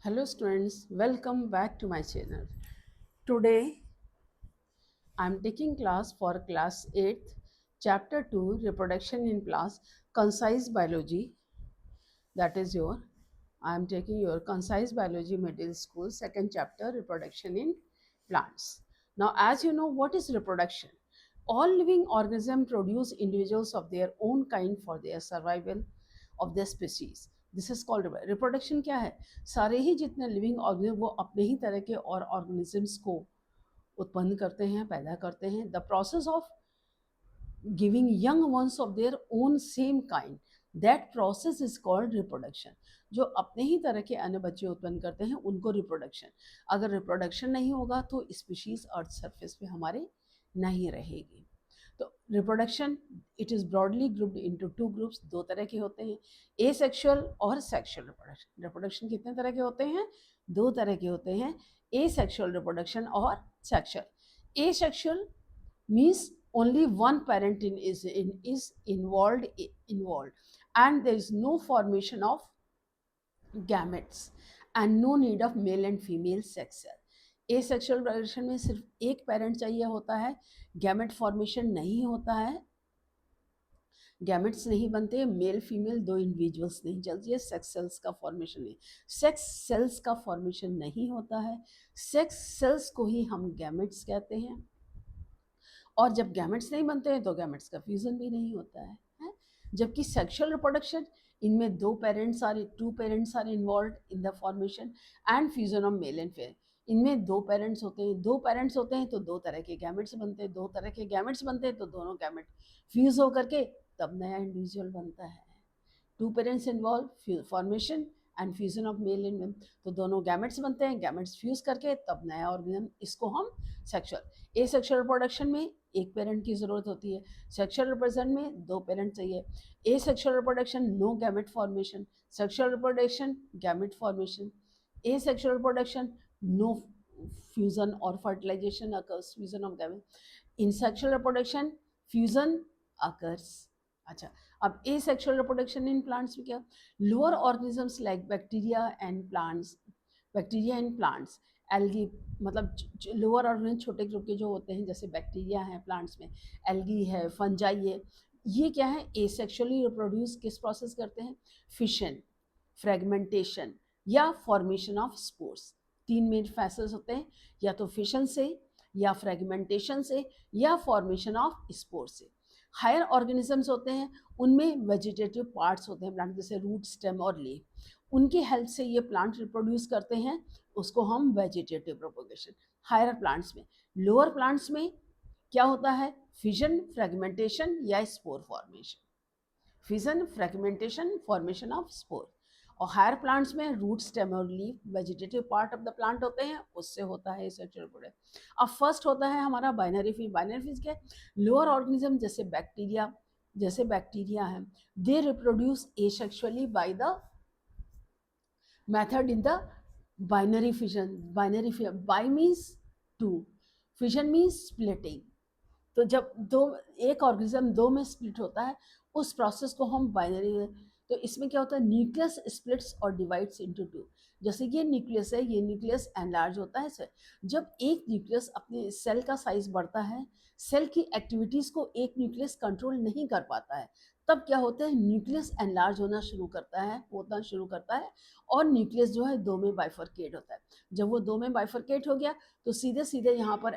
Hello students, welcome back to my channel. Today I am taking class for class 8th, chapter 2, reproduction in plants, concise biology. That is your, I am taking your concise biology middle school second chapter, reproduction in plants. Now as you know, what is reproduction? All living organisms produce individuals of their own kind for their survival of their species. This is called reproduction. क्या है? सारे ही जितने living organism वो अपने ही तरह के और organisms को उत्पन्न करते हैं, पैदा करते हैं. The process of giving young ones of their own same kind, that process is called reproduction. जो अपने ही तरह के अन्य बच्चे उत्पन्न करते हैं उनको रिप्रोडक्शन. अगर रिप्रोडक्शन नहीं होगा तो स्पीशीज अर्थ सरफेस पे हमारे नहीं रहेगी. तो reproduction it is broadly grouped into two groups. दो तरह के होते हैं, ए सेक्शुअल और सेक्शुअल रिप्रोडक्शन. रिप्रोडक्शन कितने तरह के होते हैं? दो तरह के होते हैं, ए सेक्शुअल रिप्रोडक्शन और sexual. A sexual means only one parent is involved and there is no formation of gametes and no need of male and female sex cell. Asexual reproduction में सिर्फ एक पेरेंट चाहिए होता है, गैमेट फॉर्मेशन नहीं होता है, गैमेट्स नहीं बनते, मेल फीमेल दो इंडिविजुअल्स नहीं चलती है, सेक्स सेल्स का फॉर्मेशन नहीं, सेक्स सेल्स का फॉर्मेशन नहीं होता है. सेक्स सेल्स को ही हम गैमेट्स कहते हैं. और जब गैमेट्स नहीं बनते हैं तो गैमेट्स का फ्यूजन भी नहीं होता है. जबकि सेक्सुअल रिप्रोडक्शन, इनमें two parents are involve in the formation and fusion of male and fair. इनमें दो पेरेंट्स होते हैं तो दो तरह के गैमेट्स बनते हैं, दो तरह के गैमेट्स बनते हैं तो दोनों गैमेट फ्यूज होकर के तब नया इंडिविजुअल बनता है. Two parents involve formation and fusion of male and male, तो दोनों गैमेट्स बनते हैं, गैमेट्स फ्यूज करके तब नया ऑर्गेनिज्म. इसको हम सेक्सुअल. ए सेक्सुअल रिप्रोडक्शन में एक पेरेंट की ज़रूरत होती है, सेक्सुअल रिप्रोडक्शन में दो पेरेंट चाहिए. Asexual reproduction no gamete formation, sexual reproduction gamete formation. Asexual reproduction no fusion और fertilisation occurs, fusion of gamete. In sexual reproduction fusion occurs. अच्छा, अब asexual reproduction in plants में क्या? Lower organisms like bacteria and plants, algae, मतलब lower organism छोटे group के जो होते हैं, जैसे बैक्टीरिया है प्लांट्स में, एल्गी है, फंजाई है, ये क्या है? एसेक्सुअली रिप्रोड्यूस किस प्रोसेस करते हैं? फिशन, फ्रेगमेंटेशन या फॉर्मेशन ऑफ स्पोर्स. तीन मेन फैसेस होते हैं, या तो फिशन से, या फ्रेगमेंटेशन से, या फॉर्मेशन ऑफ स्पोर से. हायर ऑर्गेनिजम्स होते हैं, उनमें वेजिटेटिव पार्ट्स होते हैं प्लांट, जैसे रूट, स्टेम और लीफ. उनकी हेल्प से ये प्लांट रिप्रोड्यूस करते हैं, उसको हम वेजिटेटिव प्रोपोगेशन. हायर प्लांट्स में. लोअर प्लांट्स में क्या होता है? फिजन, फ्रेगमेंटेशन या spore formation. Fission, fragmentation, formation of spore. और हायर प्लांट्स में रूट, स्टेम और leaf vegetative part of the plant होते हैं, उससे होता है सेक्सुअल रिप्रोडक्शन. अब फर्स्ट होता है हमारा बाइनरी फिश. बाइनरी फिश क्या? लोअर ऑर्गेनिज्म जैसे बैक्टीरिया है, they reproduce asexually by the method in the binary fission. By means two, fission means splitting. तो जब एक ऑर्गेनिज्म दो में स्प्लिट होता है, उस प्रोसेस को हम बाइनरी. तो इसमें क्या होता है? न्यूक्लियस स्प्लिट्स और डिवाइड्स इनटू टू. जैसे ये न्यूक्लियस है, ये न्यूक्लियस एनलार्ज होता है. जब एक न्यूक्लियस अपने सेल का साइज बढ़ता है, सेल की एक्टिविटीज़ को एक न्यूक्लियस कंट्रोल नहीं कर पाता है, तब क्या होता है? न्यूक्लियस एनलार्ज होना शुरू करता है और न्यूक्लियस जो है दो में बाइफरकेट होता है. जब वो दो में बाइफरकेट हो गया तो सीधे सीधे यहाँ पर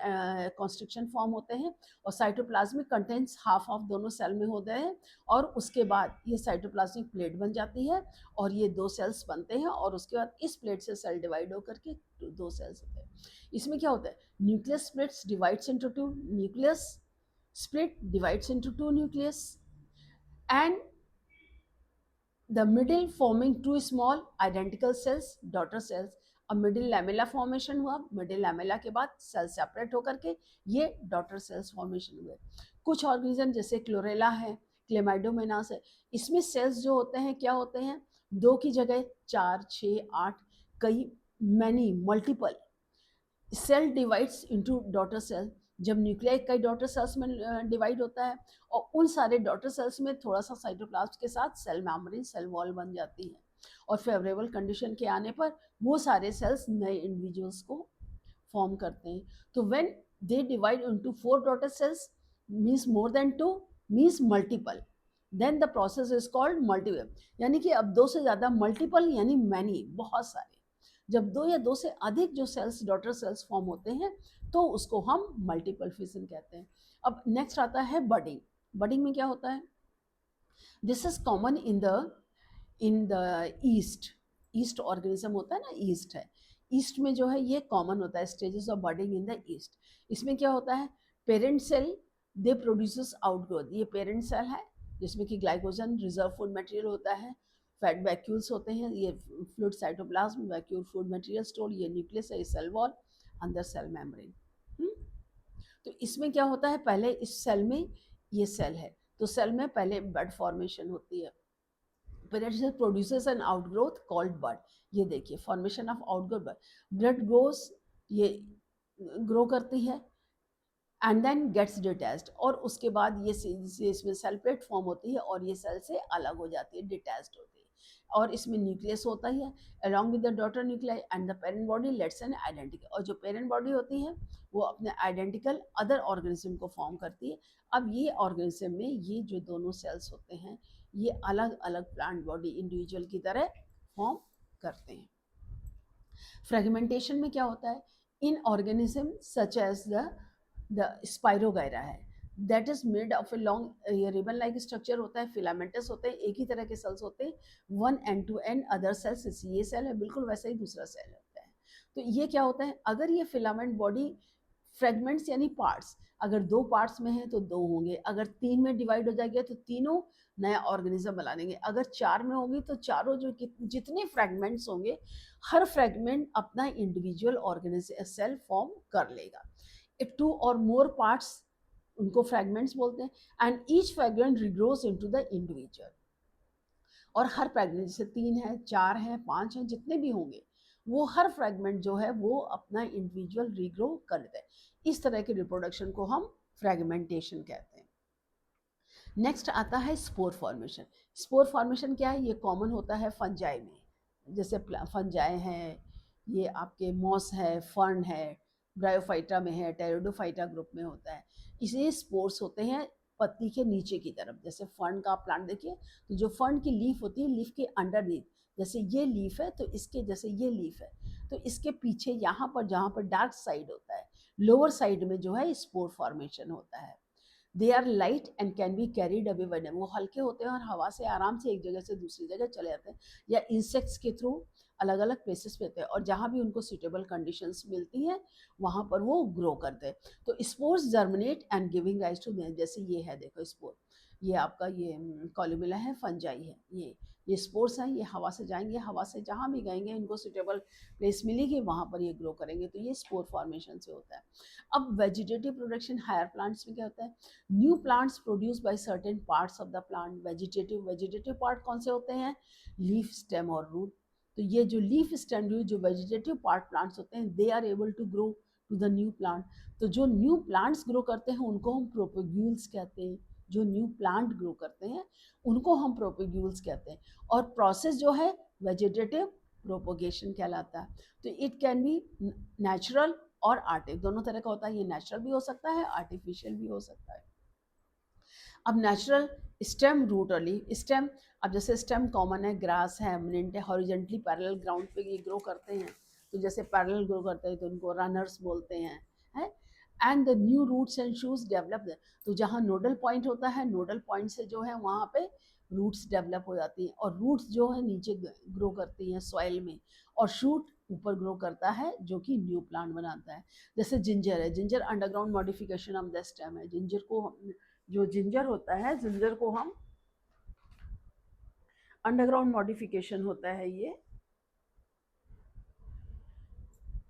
कॉन्स्ट्रिक्शन फॉर्म होते हैं और साइटोप्लाज्मिक कंटेंट्स हाफ ऑफ दोनों सेल में होते हैं, और उसके बाद ये साइटोप्लाज्मिक प्लेट बन जाती है और ये दो सेल्स बनते हैं, और उसके बाद इस प्लेट से सेल डिवाइड होकर के दो सेल्स होते हैं. इसमें क्या होता है? Nucleus splits divides into two, nucleus split divides into two nucleus and the middle forming two small identical cells, daughter cells. अब मिडिल लैमेला फॉर्मेशन हुआ, मिडिल लैमेला के बाद सेल सेपरेट होकर के ये डॉटर सेल्स फॉर्मेशन हुए. कुछ organism जैसे क्लोरेला है, क्लेमाइडोमोनास है, इसमें सेल्स जो होते हैं क्या होते हैं? दो की जगह 4, 6, 8, कई, many, multiple. Cell divides into daughter cell. जब न्यूक्लियाई कई डॉटर सेल्स में डिवाइड होता है और उन सारे डॉटर सेल्स में थोड़ा सा साइटोप्लाज्म के साथ सेल मेम्ब्रेन, सेल वॉल बन जाती है. और फेवरेबल कंडीशन के आने पर वो सारे सेल्स नए इंडिविजुअल्स को फॉर्म करते हैं। तो when they divide into 4 daughter cells means more than 2 means multiple, then the process is called मल्टीवेव, यानी कि अब 2 से ज़्यादा, मल्टीपल यानी मैनी, बहुत सारे। जब 2 या 2 से अधिक जो सेल्स डॉटर सेल्स फॉर्म होते हैं तो उसको हम मल्टीपल फिजन कहते हैं। अब नेक्स्ट आता है बडिंग। बडिंग में क्या होता है? This is common in the east organism होता है ना, ईस्ट है, ईस्ट में जो है ये कॉमन होता है, stages of budding in the yeast. इसमें क्या होता है? Parent cell they produces outgrowth, ये पेरेंट सेल है जिसमें कि ग्लाइकोजन रिजर्व फूड मटेरियल होता है, फैट वैक्यूल्स होते हैं, ये fluid cytoplasm vacuole food material store, ये न्यूक्लियस है, ये सेल वॉल, अंदर सेल मेम्ब्रेन। तो इसमें क्या होता है? पहले इस सेल में ये सेल है तो सेल में पहले बड फॉर्मेशन होती है, फिर it produces an outgrowth called bud. ये देखिए formation of outgrowth, blood grows, ये ग्रो करती है एंड देन गेट्स डिटैच्ड, और उसके बाद ये इसमें सेल प्लेट फॉर्म होती है और ये सेल से अलग हो जाती है, डिटैच्ड होती है, और इसमें न्यूक्लियस होता ही है along with the daughter nuclei and the parent body lets an identical, और जो पेरेंट बॉडी होती है वो अपने आइडेंटिकल अदर ऑर्गेनिज्म को फॉर्म करती है। अब ये ऑर्गेनिज्म में ये जो दोनों सेल्स होते हैं ये अलग अलग प्लांट बॉडी इंडिविजुअल की तरह फॉर्म करते हैं। फ्रेगमेंटेशन में क्या होता है? In organism such as the Spirogyra है, that is made of a long ribbon like structure होता है, फिलामेंटस होते हैं, एक ही तरह के सेल्स होते हैं, one and two and other cells, ये सेल है बिल्कुल वैसा ही दूसरा सेल होता है। तो ये क्या होता है? अगर ये फिलामेंट बॉडी फ्रेगमेंट्स यानी पार्ट्स, अगर 2 पार्ट्स में है तो 2 होंगे, अगर 3 में डिवाइड हो जाएगा तो तीनों नया ऑर्गेनिज्म बना लेंगे, अगर 4 में होगी तो चारों जो जितने फ्रेगमेंट्स होंगे हर फ्रेगमेंट अपना इंडिविजुअल ऑर्गेनिज्म सेल फॉर्म कर लेगा। इफ 2 और मोर पार्ट्स उनको फ्रेगमेंट्स बोलते हैं and each fragment regrows into the individual, और हर फ्रेगमेंट जैसे 3 है, 4 है, 5 है, जितने भी होंगे वो हर फ्रेगमेंट जो है वो अपना इंडिविजुअल रिग्रो कर लेता है। इस तरह के रिप्रोडक्शन को हम फ्रेगमेंटेशन कहते हैं। नेक्स्ट आता है स्पोर फॉर्मेशन। स्पोर फॉर्मेशन क्या है? ये कॉमन होता है फंजाई में, जैसे फंजाई हैं, ये आपके मॉस है, फर्न है, ब्रायोफाइटा में है, टेरिडोफाइटा ग्रुप में होता है। इसलिए स्पोर्स होते हैं पत्ती के नीचे की तरफ, जैसे फर्न का प्लांट देखिए तो जो फर्न की लीफ होती है, लीफ के अंडरनीथ, जैसे ये लीफ है तो इसके जैसे ये लीफ है तो इसके पीछे यहाँ पर जहाँ पर डार्क साइड होता है लोअर साइड में जो है स्पोर फॉर्मेशन होता है। They are light and can be carried away by them, वो हल्के होते हैं और हवा से आराम से एक जगह से दूसरी जगह चले जाते हैं, या इंसेक्ट्स के थ्रू अलग अलग प्लेसेस पे होते हैं, और जहाँ भी उनको सूटेबल कंडीशंस मिलती हैं वहाँ पर वो ग्रो करते हैं। तो spores germinate and giving rise to, जैसे ये है देखो स्पोर, ये आपका ये कॉलुमेला है, फंजाई है, ये स्पोर्स हैं, ये हवा से जाएंगे, हवा से जहाँ भी गएंगे इनको सूटेबल प्लेस मिलेगी वहाँ पर ये ग्रो करेंगे, तो ये स्पोर फॉर्मेशन से होता है। अब वेजिटेटिव प्रोडक्शन हायर प्लांट्स में क्या होता है? New plants produce by certain parts of the plant. Vegetative part कौन से होते हैं? लीफ, स्टेम और रूट। तो ये जो लीफ, स्टेम, रूट जो वेजिटेटिव पार्ट प्लांट्स होते हैं they are able to grow to the new plant. तो जो न्यू प्लांट्स ग्रो करते हैं उनको हम प्रोपेग्यूल्स कहते हैं, जो न्यू प्लांट ग्रो करते हैं उनको हम प्रोपेग्यूल्स कहते हैं, और प्रोसेस जो है वेजिटेटिव प्रोपोगेशन कहलाता है। तो इट कैन बी नेचुरल और आर्टिफिशियल, दोनों तरह का होता है, ये नेचुरल भी हो सकता है, आर्टिफिशियल भी हो सकता है। अब नेचुरल स्टेम, रूट और लीफ। स्टेम, अब जैसे स्टेम कॉमन है, ग्रास है, मिनेंट है, हॉरिजेंटली पैरेलल ग्राउंड पे ये ग्रो करते हैं, तो जैसे पैरेलल ग्रो करते हैं तो उनको रनर्स बोलते हैं, है। And the new roots and shoots develop, तो जहाँ नोडल पॉइंट होता है, नोडल पॉइंट से जो है वहाँ पे रूट्स डेवलप हो जाती हैं, और रूट्स जो है नीचे ग्रो करती हैं सॉइल में, और शूट ऊपर ग्रो करता है जो कि न्यू प्लांट बनाता है। जैसे जिंजर है, ginger underground modification of the stem है, जिंजर को जो जिंजर होता है, जिंजर को हम अंडरग्राउंड मॉडिफिकेशन होता है ये,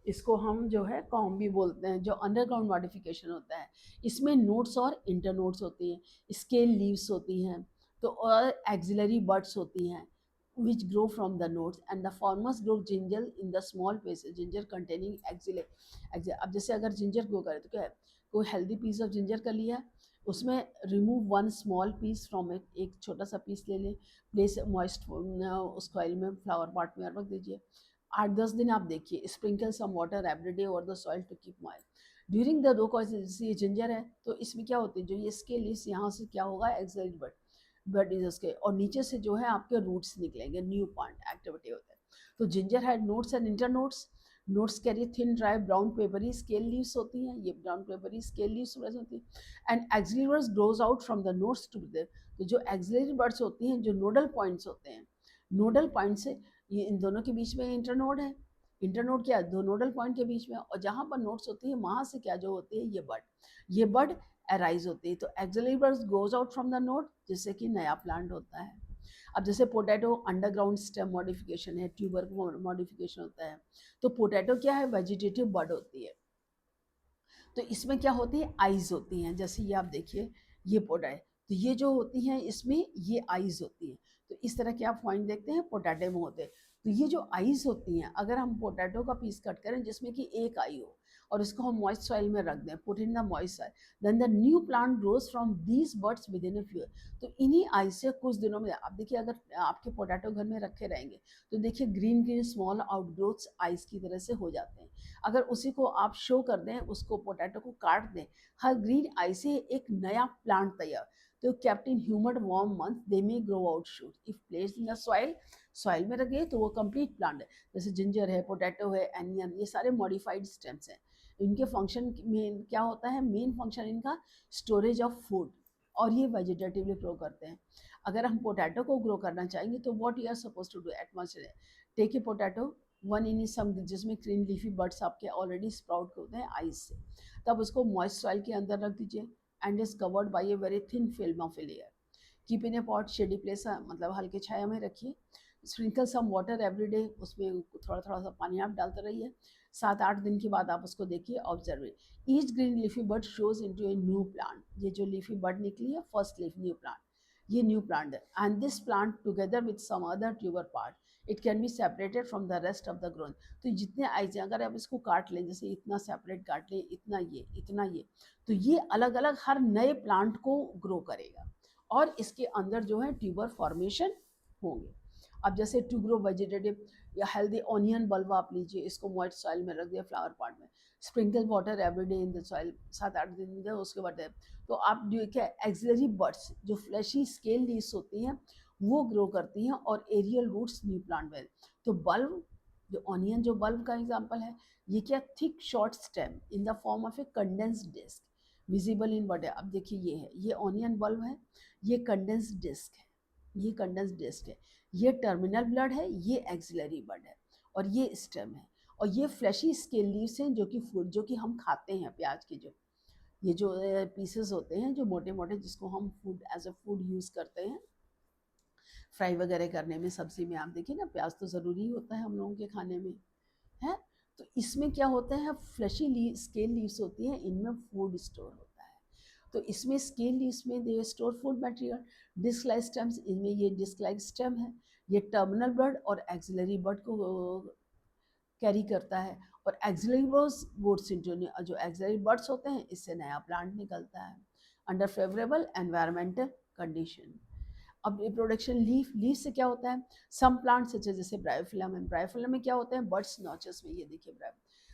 इसको हम जो है कॉम भी बोलते हैं, जो अंडरग्राउंड मॉडिफिकेशन होता है। इसमें नोट्स और इंटरनोट्स होती हैं, स्केल लीव्स होती हैं, तो और एक्सिलरी बड्स होती हैं which grow from the nodes and the farmers grow ginger in the small pieces, ginger containing axillary। अब जैसे अगर जिंजर ग्रो करे तो क्या है, कोई हेल्दी पीस ऑफ जिंजर का लिया उसमें remove one small piece from it, एक छोटा सा पीस ले लें, प्लेस मॉइस्ट उसको ऑयल में फ्लावर पॉट में रख दीजिए। 8-10 दिन आप देखिए, sprinkle some water every day over the soil to keep moist during the 2 जैसे ये जिंजर है तो इसमें क्या होती है, जो ये इसके लीव्स यहाँ से क्या होगा एक्सलेट बट इज उसके, और नीचे से जो है आपके रूट्स निकलेंगे, न्यू प्लांट एक्टिविटी होता है। तो ginger had nodes and internodes, nodes carry thin dry brown papery scale leaves होती हैं, ये ब्राउन पेपरी स्केल लीव्स होती हैं। And axillary birds grows out from the nodes to the, तो जो एक्सिलरी बर्ड्स होती हैं, जो नोडल पॉइंट्स होते हैं, नोडल पॉइंट से ये इन दोनों के बीच में इंटरनोड है। इंटरनोड क्या है, दो नोडल पॉइंट के बीच में, और जहाँ पर नोड्स होती है वहाँ से क्या जो होती है ये बर्ड अराइज होती है। तो axillary birds goes out from the node, जिससे कि नया प्लांट होता है। अब जैसे पोटैटो अंडरग्राउंड स्टेम मॉडिफिकेशन है, ट्यूबर मॉडिफिकेशन होता है। तो पोटैटो क्या है, वेजिटेटिव बर्ड होती है। तो इसमें क्या होती है, आइज होती हैं, जैसे ये आप देखिए ये पोटैटो, तो ये जो होती हैं इसमें ये आइज होती हैं। तो इस तरह के आप पॉइंट देखते हैं पोटैटो में होते हैं। तो ये जो आइज होती हैं, अगर हम पोटैटो का पीस कट करें जिसमें कि एक आई हो और इसको हम मॉइस्ट सॉइल में रख दें, put in the moist soil, then the new plant grows from these birds within a few. तो इन्हीं आइज से कुछ दिनों में आप देखिए, अगर आपके पोटैटो घर में रखे रहेंगे तो देखिए green green small outgrowths eyes की तरह से हो जाते हैं। अगर उसी को आप शो कर दें, उसको पोटैटो को काट दें, हर ग्रीन आई से एक नया प्लांट तैयार। तो kept in humid warm month they may grow out shoot if placed in the soil, soil में रखे तो वो कंप्लीट प्लांट है। जैसे जिंजर है, पोटैटो है, एनियन, ये सारे मॉडिफाइड स्टेम्स हैं। इनके फंक्शन में क्या होता है, मेन फंक्शन इनका स्टोरेज ऑफ फूड, और ये वेजिटेटिवली ग्रो करते हैं। अगर हम पोटैटो को ग्रो करना चाहेंगे तो what you are suppose to do at once, take a potato one in some जिसमें ग्रीन लीफी बर्ड्स आपके ऑलरेडी स्प्राउट होते हैं आइस से, तब उसको मॉइस्ट सॉइल के अंदर रख दीजिए and is covered by a very thin film of a layer. Keep in a pot shady place, मतलब हल्के छाया में रखिए। Sprinkle some water every day, उसमें थोड़ा थोड़ा सा पानी आप डालते रहिए। 7-8 दिन के बाद आप उसको देखिए, observe. Each green leafy bird shows into a new plant, ये जो लीफी बर्ड निकली है फर्स्ट लीफ न्यू प्लांट, ये न्यू प्लांट है। And this plant together with some other tuber part it can be separated from the rest of the grown. तो जितने eyes अगर आप इसको काट लें, जैसे इतना सेपरेट काट लें, इतना ये इतना ये, तो ये अलग अलग हर नए प्लांट को ग्रो करेगा और इसके अंदर जो है ट्यूबर फॉर्मेशन होंगे। अब जैसे टू ग्रो वेजिटेटिव या हेल्दी ऑनियन बल्ब आप लीजिए, इसको मॉइस्ट सॉइल में रख दिया फ्लावर पॉट में, sprinkle water every day in the soil, 7-8 दिन में उसके बाद तो आप जो क्या एक्सिलरी बर्ड्स जो फ्लैशी स्केल लीव्स होती हैं वो ग्रो करती हैं और एरियल रूट्स न्यू प्लांट में। तो बल्ब, जो ऑनियन जो बल्ब का एग्जांपल है, ये क्या thick short stem in the form of a condensed disc visible in but, अब देखिए ये है, ये ऑनियन बल्ब है, ये कंडेंस्ड डिस्क है, ये कंडेंस्ड डिस्क है, ये टर्मिनल ब्लड है, ये एक्सिलरी बड है, और ये स्टेम है। और ये फ्लैशी स्केल लीव्स हैं जो कि फूड जो कि हम खाते हैं, प्याज के जो ये जो पीसेस होते हैं जो मोटे मोटे, जिसको हम food as a food use करते हैं फ्राई वगैरह करने में, सब्जी में। आप देखिए ना, प्याज तो ज़रूरी होता है हम लोगों के खाने में, है। तो इसमें क्या होता है, फ्लैशी स्केल लीव्स होती हैं, इनमें फूड स्टोर होता है। तो इसमें स्केल लीव्स में they store food material. Disc like stems, इनमें ये डिस्क लाइक स्टेम है, ये टर्मिनल बर्ड और एक्सिलरी बर्ड को कैरी करता है। और एक्सिलरी बर्ड्स जो एक्सिलरी बर्ड्स होते हैं, इससे नया प्लांट निकलता है अंडर फेवरेबल एनवायरमेंटल कंडीशन। अब रिप्रोडक्शन लीफ से क्या होता है, सम प्लांट सच है, जैसे ब्रायोफिलम है, ब्रायोफिलम में क्या होता है, बर्ड्स नॉचेस में, ये देखिए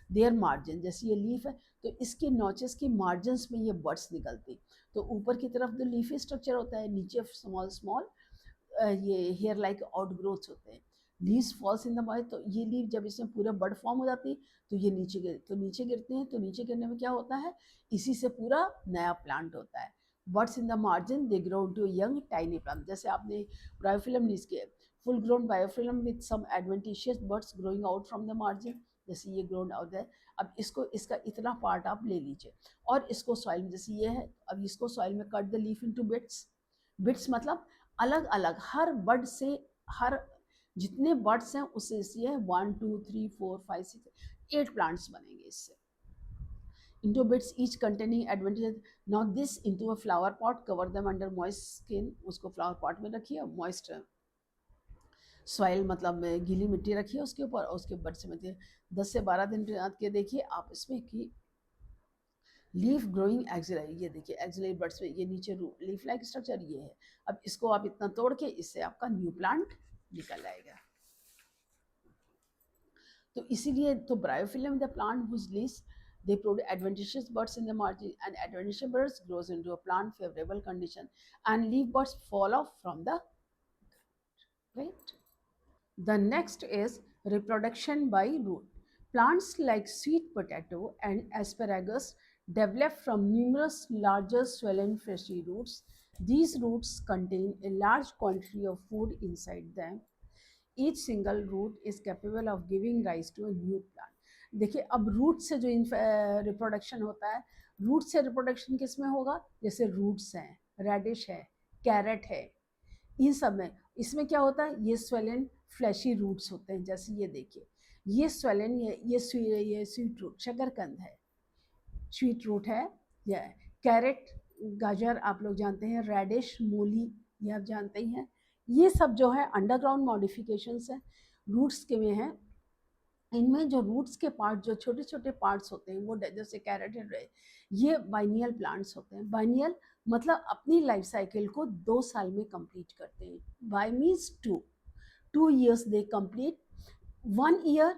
देयर मार्जिन, जैसे ये लीफ है तो इसके नॉचेस की मार्जिन्स में ये बर्ड्स निकलती। तो ऊपर की तरफ तो लीफी स्ट्रक्चर होता है, नीचे स्मॉल स्मॉल ये हेयर लाइक आउटग्रोथ होते हैं। Leaves falls in the moist, तो ये लीव जब इसमें पूरा बड फॉर्म हो जाती है तो ये नीचे गिर, तो नीचे गिरते हैं, तो नीचे गिरने में क्या होता है, इसी से पूरा नया प्लांट होता है। Birds in the margin they grow to young tiny plant, जैसे आपने ब्रायोफिलम नीज के full grown Bryophyllum with some adventitious birds growing out from the margin, जैसे ये ग्रोन आउट है। अब इसको इसका इतना पार्ट आप ले लीजिए और इसको सॉइल में, जैसे ये है, अब इसको सॉइल में cut the leaf into bits. Bits मतलब अलग अलग, हर बर्ड से, हर जितने बर्ड्स हैं उससे ये 1 2 3 4 5 6 8 प्लांट्स बनेंगे इससे। into bits each containing advantages, now this into a flower pot, cover them under moist skin, उसको फ्लावर पॉट में रखिए, मॉइस्ट सॉइल मतलब गीली मिट्टी रखिए उसके ऊपर, और उसके ऊपर से 10 से 12 दिन के देखिए आप इसमें कि लीफ ग्रोइंग एक्सिलरी, ये देखिए एक्सिलरी बर्ड्स में ये नीचे लीफ लाइक स्ट्रक्चर ये है। अब इसको आप इतना तोड़ के इससे आपका न्यू प्लांट निकल आएगा। तो इसीलिए तो Bryophyllum the plant whose leaves they produce adventitious buds in the margin, and adventitious buds grows into a plant favorable condition, and leaf buds fall off from the right. The next is reproduction by root. Plants like sweet potato and asparagus develop from numerous larger swollen fleshy roots. These roots contain a large quantity of food inside them. Each single root is capable of giving rise to a new plant. देखिए अब root से जो reproduction होता है, root से reproduction किस में होगा, जैसे रूट्स हैं, रेडिश है, कैरेट है, इन सब में इसमें क्या होता है, ये स्वेलन फ्लैशी रूट्स होते हैं। जैसे ये देखिए ये स्वेलन, ये स्वीट रूट शकरकंद है, स्वीट रूट है, ये कैरेट गाजर आप लोग जानते हैं, रेडिश मूली ये आप जानते ही हैं। ये सब जो है अंडरग्राउंड मॉडिफिकेशंस हैं, रूट्स के में हैं। इनमें जो रूट्स के पार्ट जो छोटे छोटे पार्ट्स होते हैं वो जैसे कैरेट है, ये बाइनियल प्लांट्स होते हैं। बाइनियल मतलब अपनी लाइफ साइकिल को 2 साल में कंप्लीट करते हैं। By means 2 years they complete, 1 year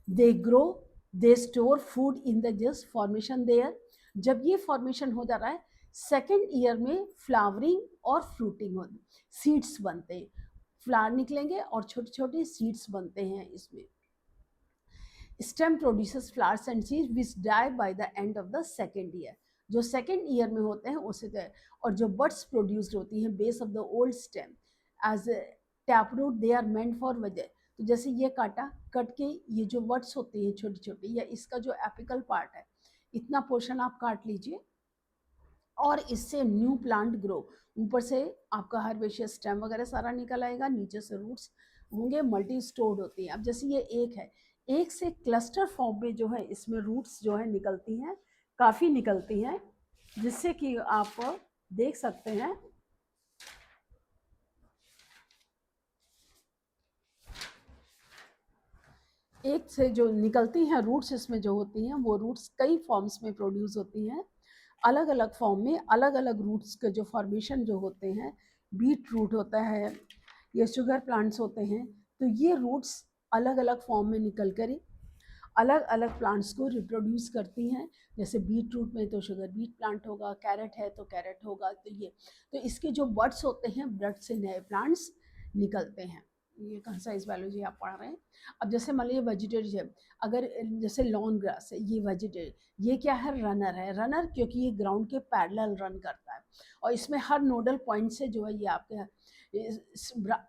they grow, they store food in the just formation there। जब ये फॉर्मेशन हो जा रहा है, सेकेंड ईयर में फ्लावरिंग और फ्रूटिंग हो, सीड्स बनते हैं, फ्लावर निकलेंगे और छोटे छोटे सीड्स बनते हैं इसमें। Stem produces flowers and seeds which die by the end of the second year. जो सेकेंड ईयर में होते हैं उसे, और जो बड्स प्रोड्यूस्ड होती हैं base of the old stem as tap root, they are meant for वजह। तो जैसे ये काटा, कट के ये जो बड्स होती हैं छोटी छोटी, या इसका जो एपिकल पार्ट है इतना पोर्शन आप काट लीजिए और इससे न्यू प्लांट ग्रो। ऊपर से आपका हर्बेशियस स्टेम वगैरह सारा निकल आएगा, नीचे से रूट्स होंगे, मल्टी स्टोर्ड होती हैं। अब जैसे ये एक है, एक से क्लस्टर फॉर्म में जो है इसमें रूट्स जो है निकलती हैं, काफ़ी निकलती हैं, जिससे कि आप देख सकते हैं एक से जो निकलती हैं रूट्स, इसमें जो होती हैं वो रूट्स कई फॉर्म्स में प्रोड्यूस होती हैं, अलग अलग फॉर्म में अलग अलग रूट्स के जो फॉर्मेशन जो होते हैं। बीट रूट होता है, ये शुगर प्लांट्स होते हैं। तो ये रूट्स अलग अलग फॉर्म में निकल कर अलग अलग प्लांट्स को रिप्रोड्यूस करती हैं। जैसे बीट रूट में तो शुगर बीट प्लांट होगा, कैरेट है तो कैरेट होगा। तो ये तो इसके जो बड्स होते हैं, बड से नए प्लांट्स निकलते हैं। ये कंसाइज बायोलॉजी आप पढ़ रहे हैं। अब जैसे मान लीजिए वेजिटेरियन, अगर जैसे लॉन ग्रास है, ये वेजिटेरियन, ये क्या है, रनर है। रनर क्योंकि ये ग्राउंड के पैरेलल रन करता है, और इसमें हर नोडल पॉइंट से जो है ये आपके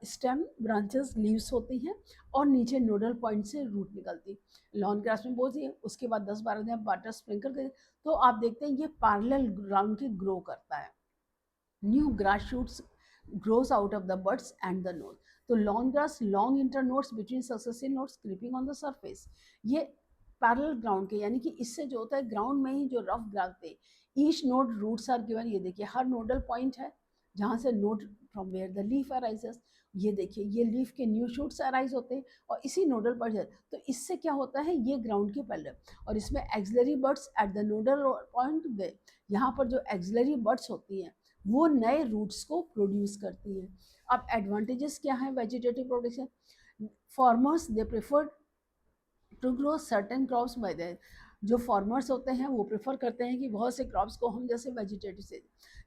स्टेम, ब्रांचेस, लीव्स होती हैं, और नीचे नोडल पॉइंट से रूट निकलती। लॉन ग्रास में बोझिए, उसके बाद 10-12 दिन वाटर स्प्रिंकल करिए, तो आप देखते हैं ये पैरेलल ग्राउंड के ग्रो करता है। New grass shoots grows out of the buds and the node। तो long grass, long internodes between successive nodes creeping on the surface, ये पैरेलल ग्राउंड के, यानी कि इससे जो होता है ग्राउंड में ही जो रफ ग्रास थे, each node roots are given. ये देखिए हर नोडल पॉइंट है जहाँ से node from where the leaf arises. ये देखिए ये लीफ के न्यू शूट्स अराइज होते हैं और इसी नोडल पर जाते। तो इससे क्या होता है, ये ग्राउंड के पैरेलल, और इसमें axillary buds at the nodal point they, यहाँ पर जो एक्सिलरी बड्स होती हैं वो नए रूट्स को प्रोड्यूस करती है। अब एडवांटेजेस क्या है vegetative production, farmers they prefer to grow certain crops by the, जो फार्मर्स होते हैं वो प्रेफर करते हैं कि बहुत से क्रॉप्स को हम जैसे वेजिटेटिव से,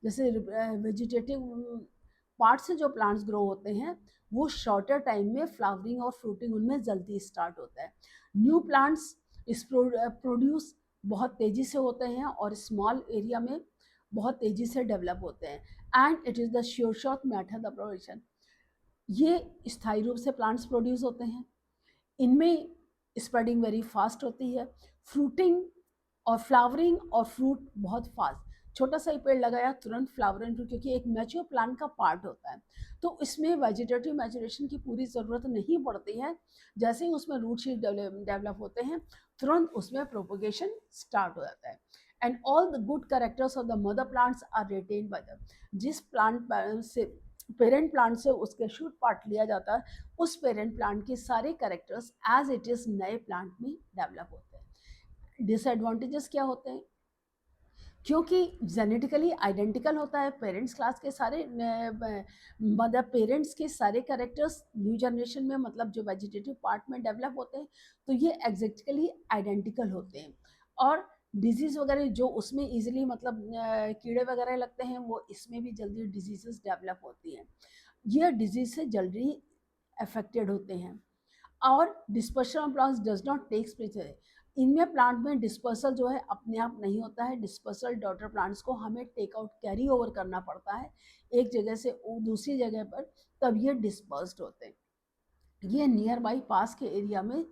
जैसे वेजिटेटिव पार्ट से जो प्लांट्स ग्रो होते हैं वो शॉर्टर टाइम में फ्लावरिंग और फ्रूटिंग उनमें जल्दी स्टार्ट होता है। न्यू प्लांट्स इस प्रोड्यूस बहुत तेज़ी से होते हैं और स्मॉल एरिया में बहुत तेज़ी से डेवलप होते हैं। And it is the sure shot method of production. ये स्थायी रूप से प्लांट्स प्रोड्यूस होते हैं, इनमें स्प्रेडिंग वेरी फास्ट होती है, फ्रूटिंग और फ्लावरिंग और फ्रूट बहुत फास्ट। छोटा सा ही पेड़ लगाया तुरंत फ्लावर एंड फ्रूट, क्योंकि एक मैच्योर प्लांट का पार्ट होता है, तो इसमें वेजिटेटिव मैचुरेशन की पूरी ज़रूरत नहीं पड़ती है। जैसे ही उसमें रूट शीट डेवलप होते हैं तुरंत उसमें प्रोपोगेशन स्टार्ट हो जाता है। And all the good characters of the mother plants are retain by the, जिस प्लांट से पेरेंट प्लांट से उसके शूट पार्ट लिया जाता है, उस पेरेंट प्लांट के सारे कैरेक्टर्स एज इट इज़ नए प्लांट में डेवलप होते हैं। डिसएडवांटेजेस क्या होते हैं, क्योंकि जेनेटिकली आइडेंटिकल होता है, पेरेंट्स क्लास के सारे मतलब पेरेंट्स के सारे कैरेक्टर्स न्यू जनरेशन में, मतलब जो वेजिटेटिव पार्ट में डेवलप होते हैं, तो ये एग्जैक्टली आइडेंटिकल होते हैं। और डिजीज़ वगैरह जो उसमें इजीली मतलब कीड़े वगैरह लगते हैं, वो इसमें भी जल्दी डिजीजेस डेवलप होती हैं। ये डिजीज से जल्दी अफेक्टेड होते हैं। और dispersion of plants does not takes place. इनमें प्लांट में डिस्पर्सल जो है अपने आप नहीं होता है। डिस्पर्सल डॉटर प्लांट्स को हमें टेक आउट, कैरी ओवर करना पड़ता है एक जगह से दूसरी जगह पर, तब ये डिस्पर्स्ड होते हैं। ये नियर बाई पास के एरिया में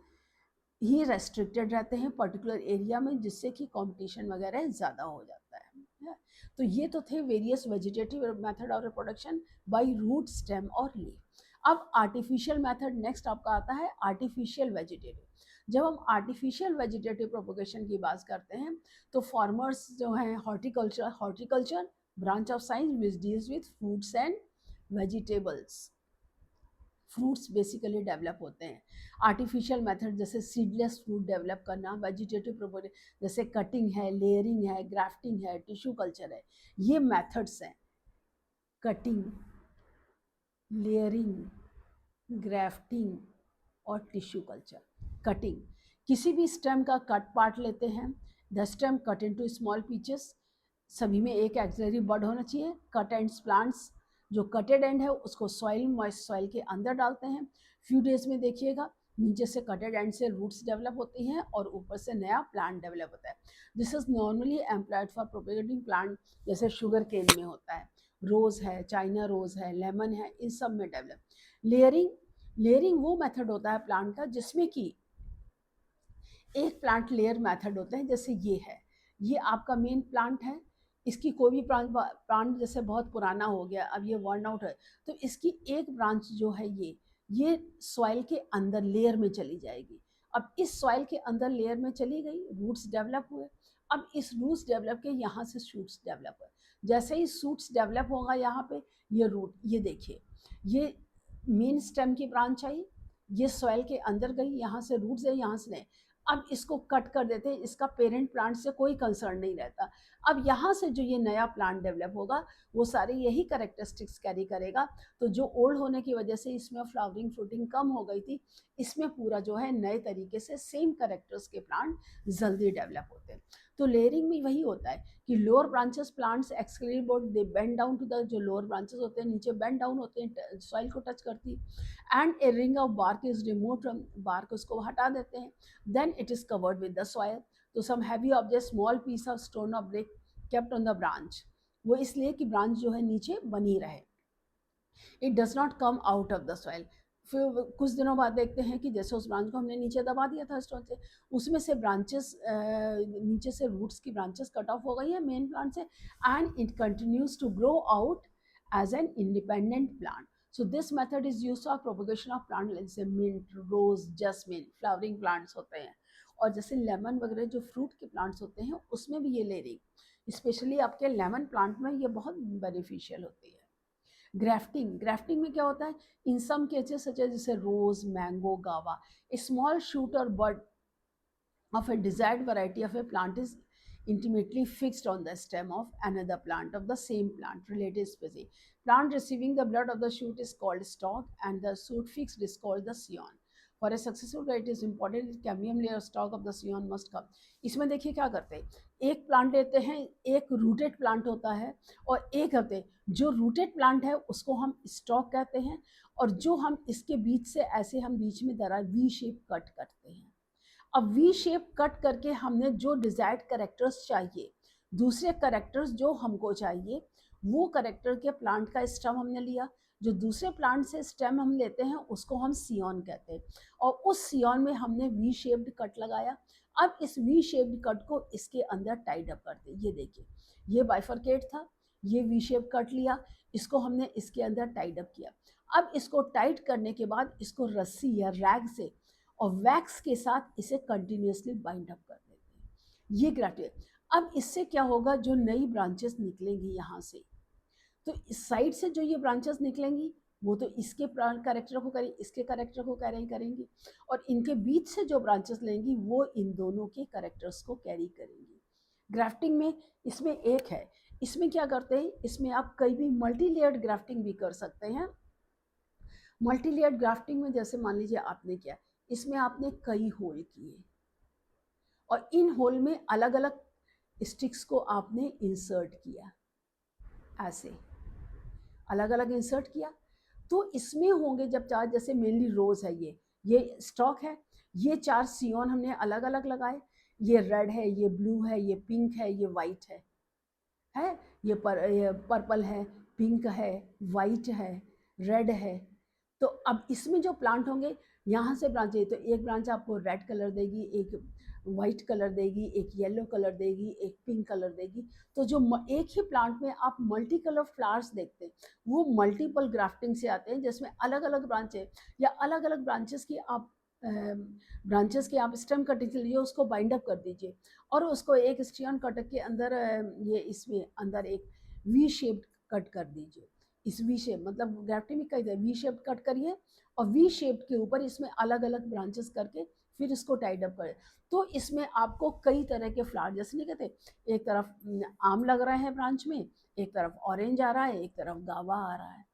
ही रेस्ट्रिक्टेड रहते हैं, पर्टिकुलर एरिया में, जिससे कि कंपटीशन वगैरह ज़्यादा हो जाता है। तो ये तो थे various vegetative method of reproduction by root, stem और लीफ। अब आर्टिफिशियल मेथड नेक्स्ट आपका आता है, आर्टिफिशियल वेजिटेटिव। जब हम आर्टिफिशियल वेजिटेटिव प्रोपोगेशन की बात करते हैं, तो फार्मर्स जो हैं, horticulture branch of science which deals with fruits and vegetables, fruits basically develop होते हैं। आर्टिफिशियल मेथड जैसे सीडलेस फ्रूट डेवलप करना, वेजिटेटिव प्रोपोगेशन जैसे कटिंग है, लेयरिंग है, ग्राफ्टिंग है, टिश्यू कल्चर है, ये मेथड्स हैं। कटिंग, लेयरिंग, ग्राफ्टिंग और टिश्यू कल्चर। कटिंग, किसी भी स्टेम का कट पार्ट लेते हैं, the stem cut into small pieces, सभी में एक एक्सिलरी बड होना चाहिए। कट एंड्स प्लांट्स, जो कटेड एंड है उसको सॉइल, मॉइस्ट सॉइल के अंदर डालते हैं। फ्यू डेज में देखिएगा नीचे से कटेड एंड से रूट्स डेवलप होती हैं और ऊपर से नया प्लांट डेवलप होता है। This is normally employed for propagating plant, जैसे शुगर केन में होता है, रोज है, चाइना रोज है, लेमन है, इन सब में डेवलप। लेयरिंग, लेयरिंग वो मेथड होता है प्लांट का जिसमें कि एक प्लांट लेयर मेथड होते हैं। जैसे ये है, ये आपका मेन प्लांट है, इसकी कोई भी प्लांट जैसे बहुत पुराना हो गया, अब ये वर्न आउट है, तो इसकी एक ब्रांच जो है ये सॉइल के अंदर लेयर में चली जाएगी। अब इस सॉइल के अंदर लेयर में चली गई, रूट्स डेवलप हुए। अब इस रूट्स डेवलप के यहाँ से शूट्स डेवलप हुए। जैसे ही शूट्स डेवलप होगा यहाँ पे, ये रूट, ये देखिए, ये मेन स्टेम की ब्रांच आई, ये सॉइल के अंदर गई, यहाँ से रूट्स है, यहाँ से नहीं। अब इसको कट कर देते हैं, इसका पेरेंट प्लांट से कोई कंसर्न नहीं रहता। अब यहाँ से जो ये नया प्लांट डेवलप होगा, वो सारे यही करेक्टरिस्टिक्स कैरी करेगा। तो जो ओल्ड होने की वजह से इसमें फ्लावरिंग फ्रूटिंग कम हो गई थी, इसमें पूरा जो है नए तरीके से सेम करेक्टर्स के प्लांट जल्दी डेवलप होते हैं। तो लेयरिंग में वही होता है कि lower branches plants excrete board, they bend down to the, जो लोअर ब्रांचेस होते हैं नीचे बेंड डाउन होते हैं, सॉइल को टच करती, and a ring of bark is remove from, bark उसको हटा देते हैं, then it is covered with the soil. तो some heavy object, small piece of stone or brick kept on the branch, वो इसलिए कि ब्रांच जो है नीचे बनी रहे, it does not come out of the soil. फिर कुछ दिनों बाद देखते हैं कि जैसे उस ब्रांच को हमने नीचे दबा दिया था स्टोन से, उसमें से ब्रांचेस, नीचे से रूट्स की ब्रांचेस कट ऑफ हो गई है मेन प्लांट से, and it continues to grow out as an independent plant. So this method is used for propagation of plant, जैसे mint, rose, jasmine, flowering plants होते हैं, और जैसे लेमन वगैरह जो फ्रूट के प्लांट्स होते हैं उसमें भी ये लेयरिंग, स्पेशली आपके लेमन प्लांट में ये बहुत बेनिफिशियल होती है. ग्राफ्टिंग, ग्राफ्टिंग में क्या होता है, इन सम केसेस सच एज जैसे रोज, मैंगो, गावा, ए स्मॉल शूट और बड of a desired variety of a plant is intimately fixed on the stem of another plant of the same plant related species. Plant receiving the blood of the shoot is called stalk and the shoot fixed is called the scion. For a successful variety is important that cambium layer stalk of the scion must come. इसमें देखिए क्या करते हैं, एक plant लेते हैं, एक rooted plant होता है और एक होते हैं, जो रूटेड प्लांट है उसको हम स्टॉक कहते हैं, और जो हम इसके बीच से ऐसे हम बीच में दरार वी शेप कट करते हैं. अब वी शेप कट करके हमने जो डिजायर्ड करेक्टर्स चाहिए, दूसरे करेक्टर्स जो हमको चाहिए, वो करेक्टर के प्लांट का स्टेम हमने लिया, जो दूसरे प्लांट से स्टेम हम लेते हैं उसको हम सियॉन कहते हैं, और उस सियॉन में हमने वी शेप्ड कट लगाया. अब इस वी शेप्ड कट को इसके अंदर टाइड अप करते हैं. ये देखिए, ये बाइफरकेट था, ये वी शेप कट लिया, इसको हमने इसके अंदर टाइड अप किया. अब इसको टाइट करने के बाद इसको रस्सी या रैग से और वैक्स के साथ इसे कंटिन्यूसली बाइंड अप कर देते हैं. ये ग्रेटिव. अब इससे क्या होगा, जो नई ब्रांचेस निकलेंगी यहाँ से, तो इस साइड से जो ये ब्रांचेस निकलेंगी वो तो इसके कैरेक्टर को करेंगी, इसके कैरेक्टर को कैरी करेंगी, और इनके बीच से जो ब्रांचेस लेंगी वो इन दोनों के कैरेक्टर्स को कैरी करेंगी. ग्राफ्टिंग में इसमें एक है, इसमें क्या करते हैं, इसमें आप कई भी मल्टी लेयर्ड ग्राफ्टिंग भी कर सकते हैं। मल्टी लेयर्ड ग्राफ्टिंग में जैसे मान लीजिए आपने क्या, इसमें आपने कई होल किए और इन होल में अलग अलग स्टिक्स को आपने इंसर्ट किया, ऐसे अलग अलग इंसर्ट किया, तो इसमें होंगे जब चार, जैसे मेनली रोज है, ये स्टॉक है, ये 4 सियोन हमने अलग अलग लगाए, ये रेड है, ये ब्लू है, ये पिंक है, ये वाइट है, ये पर्पल है, पिंक है, वाइट है, रेड है। तो अब इसमें जो प्लांट होंगे, यहाँ से ब्रांच है, तो एक ब्रांच आपको रेड कलर देगी, एक वाइट कलर देगी, एक येलो कलर देगी, एक पिंक कलर देगी। तो जो एक ही प्लांट में आप मल्टी कलर फ्लावर्स देखते हैं, वो मल्टीपल ग्राफ्टिंग से आते हैं, जिसमें अलग अलग ब्रांचें या अलग अलग ब्रांचेस की आप स्टेम कटिंग के लिए उसको बाइंड अप कर दीजिए और उसको एक स्टियन कट के अंदर ये इसमें अंदर एक वी शेप्ड कट कर दीजिए। इस वी शेप मतलब ग्राफ्टिंग में कई वी शेप कट करिए और वी शेप के ऊपर इसमें अलग अलग ब्रांचेस करके फिर इसको टाइड अप करें। तो इसमें आपको कई तरह के फ्लावर, जैसे नहीं कहते, एक तरफ आम लग रहा है ब्रांच में, एक तरफ ऑरेंज आ रहा है, एक तरफ गावा आ रहा है।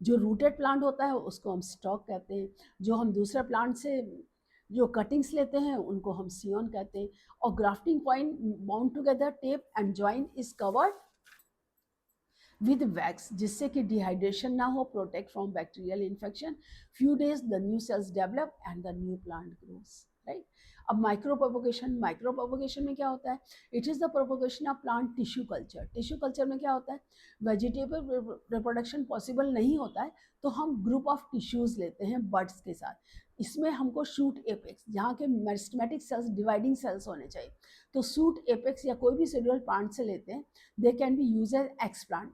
जो रूटेड प्लांट होता है उसको हम स्टॉक कहते हैं, जो हम दूसरे प्लांट से जो कटिंग्स लेते हैं उनको हम सियोन कहते हैं। और grafting point bound together tape and join is covered with wax, जिससे कि डिहाइड्रेशन ना हो, protect from bacterial infection. Few days the new cells develop and the new plant grows, right. अब माइक्रो प्रोपोगेशन में क्या होता है, it is the propagation of plant tissue culture. Tissue culture में क्या होता है, वेजिटेबल रिप्रोडक्शन पॉसिबल नहीं होता है, तो हम ग्रुप ऑफ टिश्यूज लेते हैं बड्स के साथ। इसमें हमको शूट एपेक्स, जहाँ के मेरिस्टेमेटिक सेल्स, डिवाइडिंग सेल्स होने चाहिए, तो शूट एपेक्स या कोई भी सेलुलर प्लांट से लेते हैं। They can be use as explant,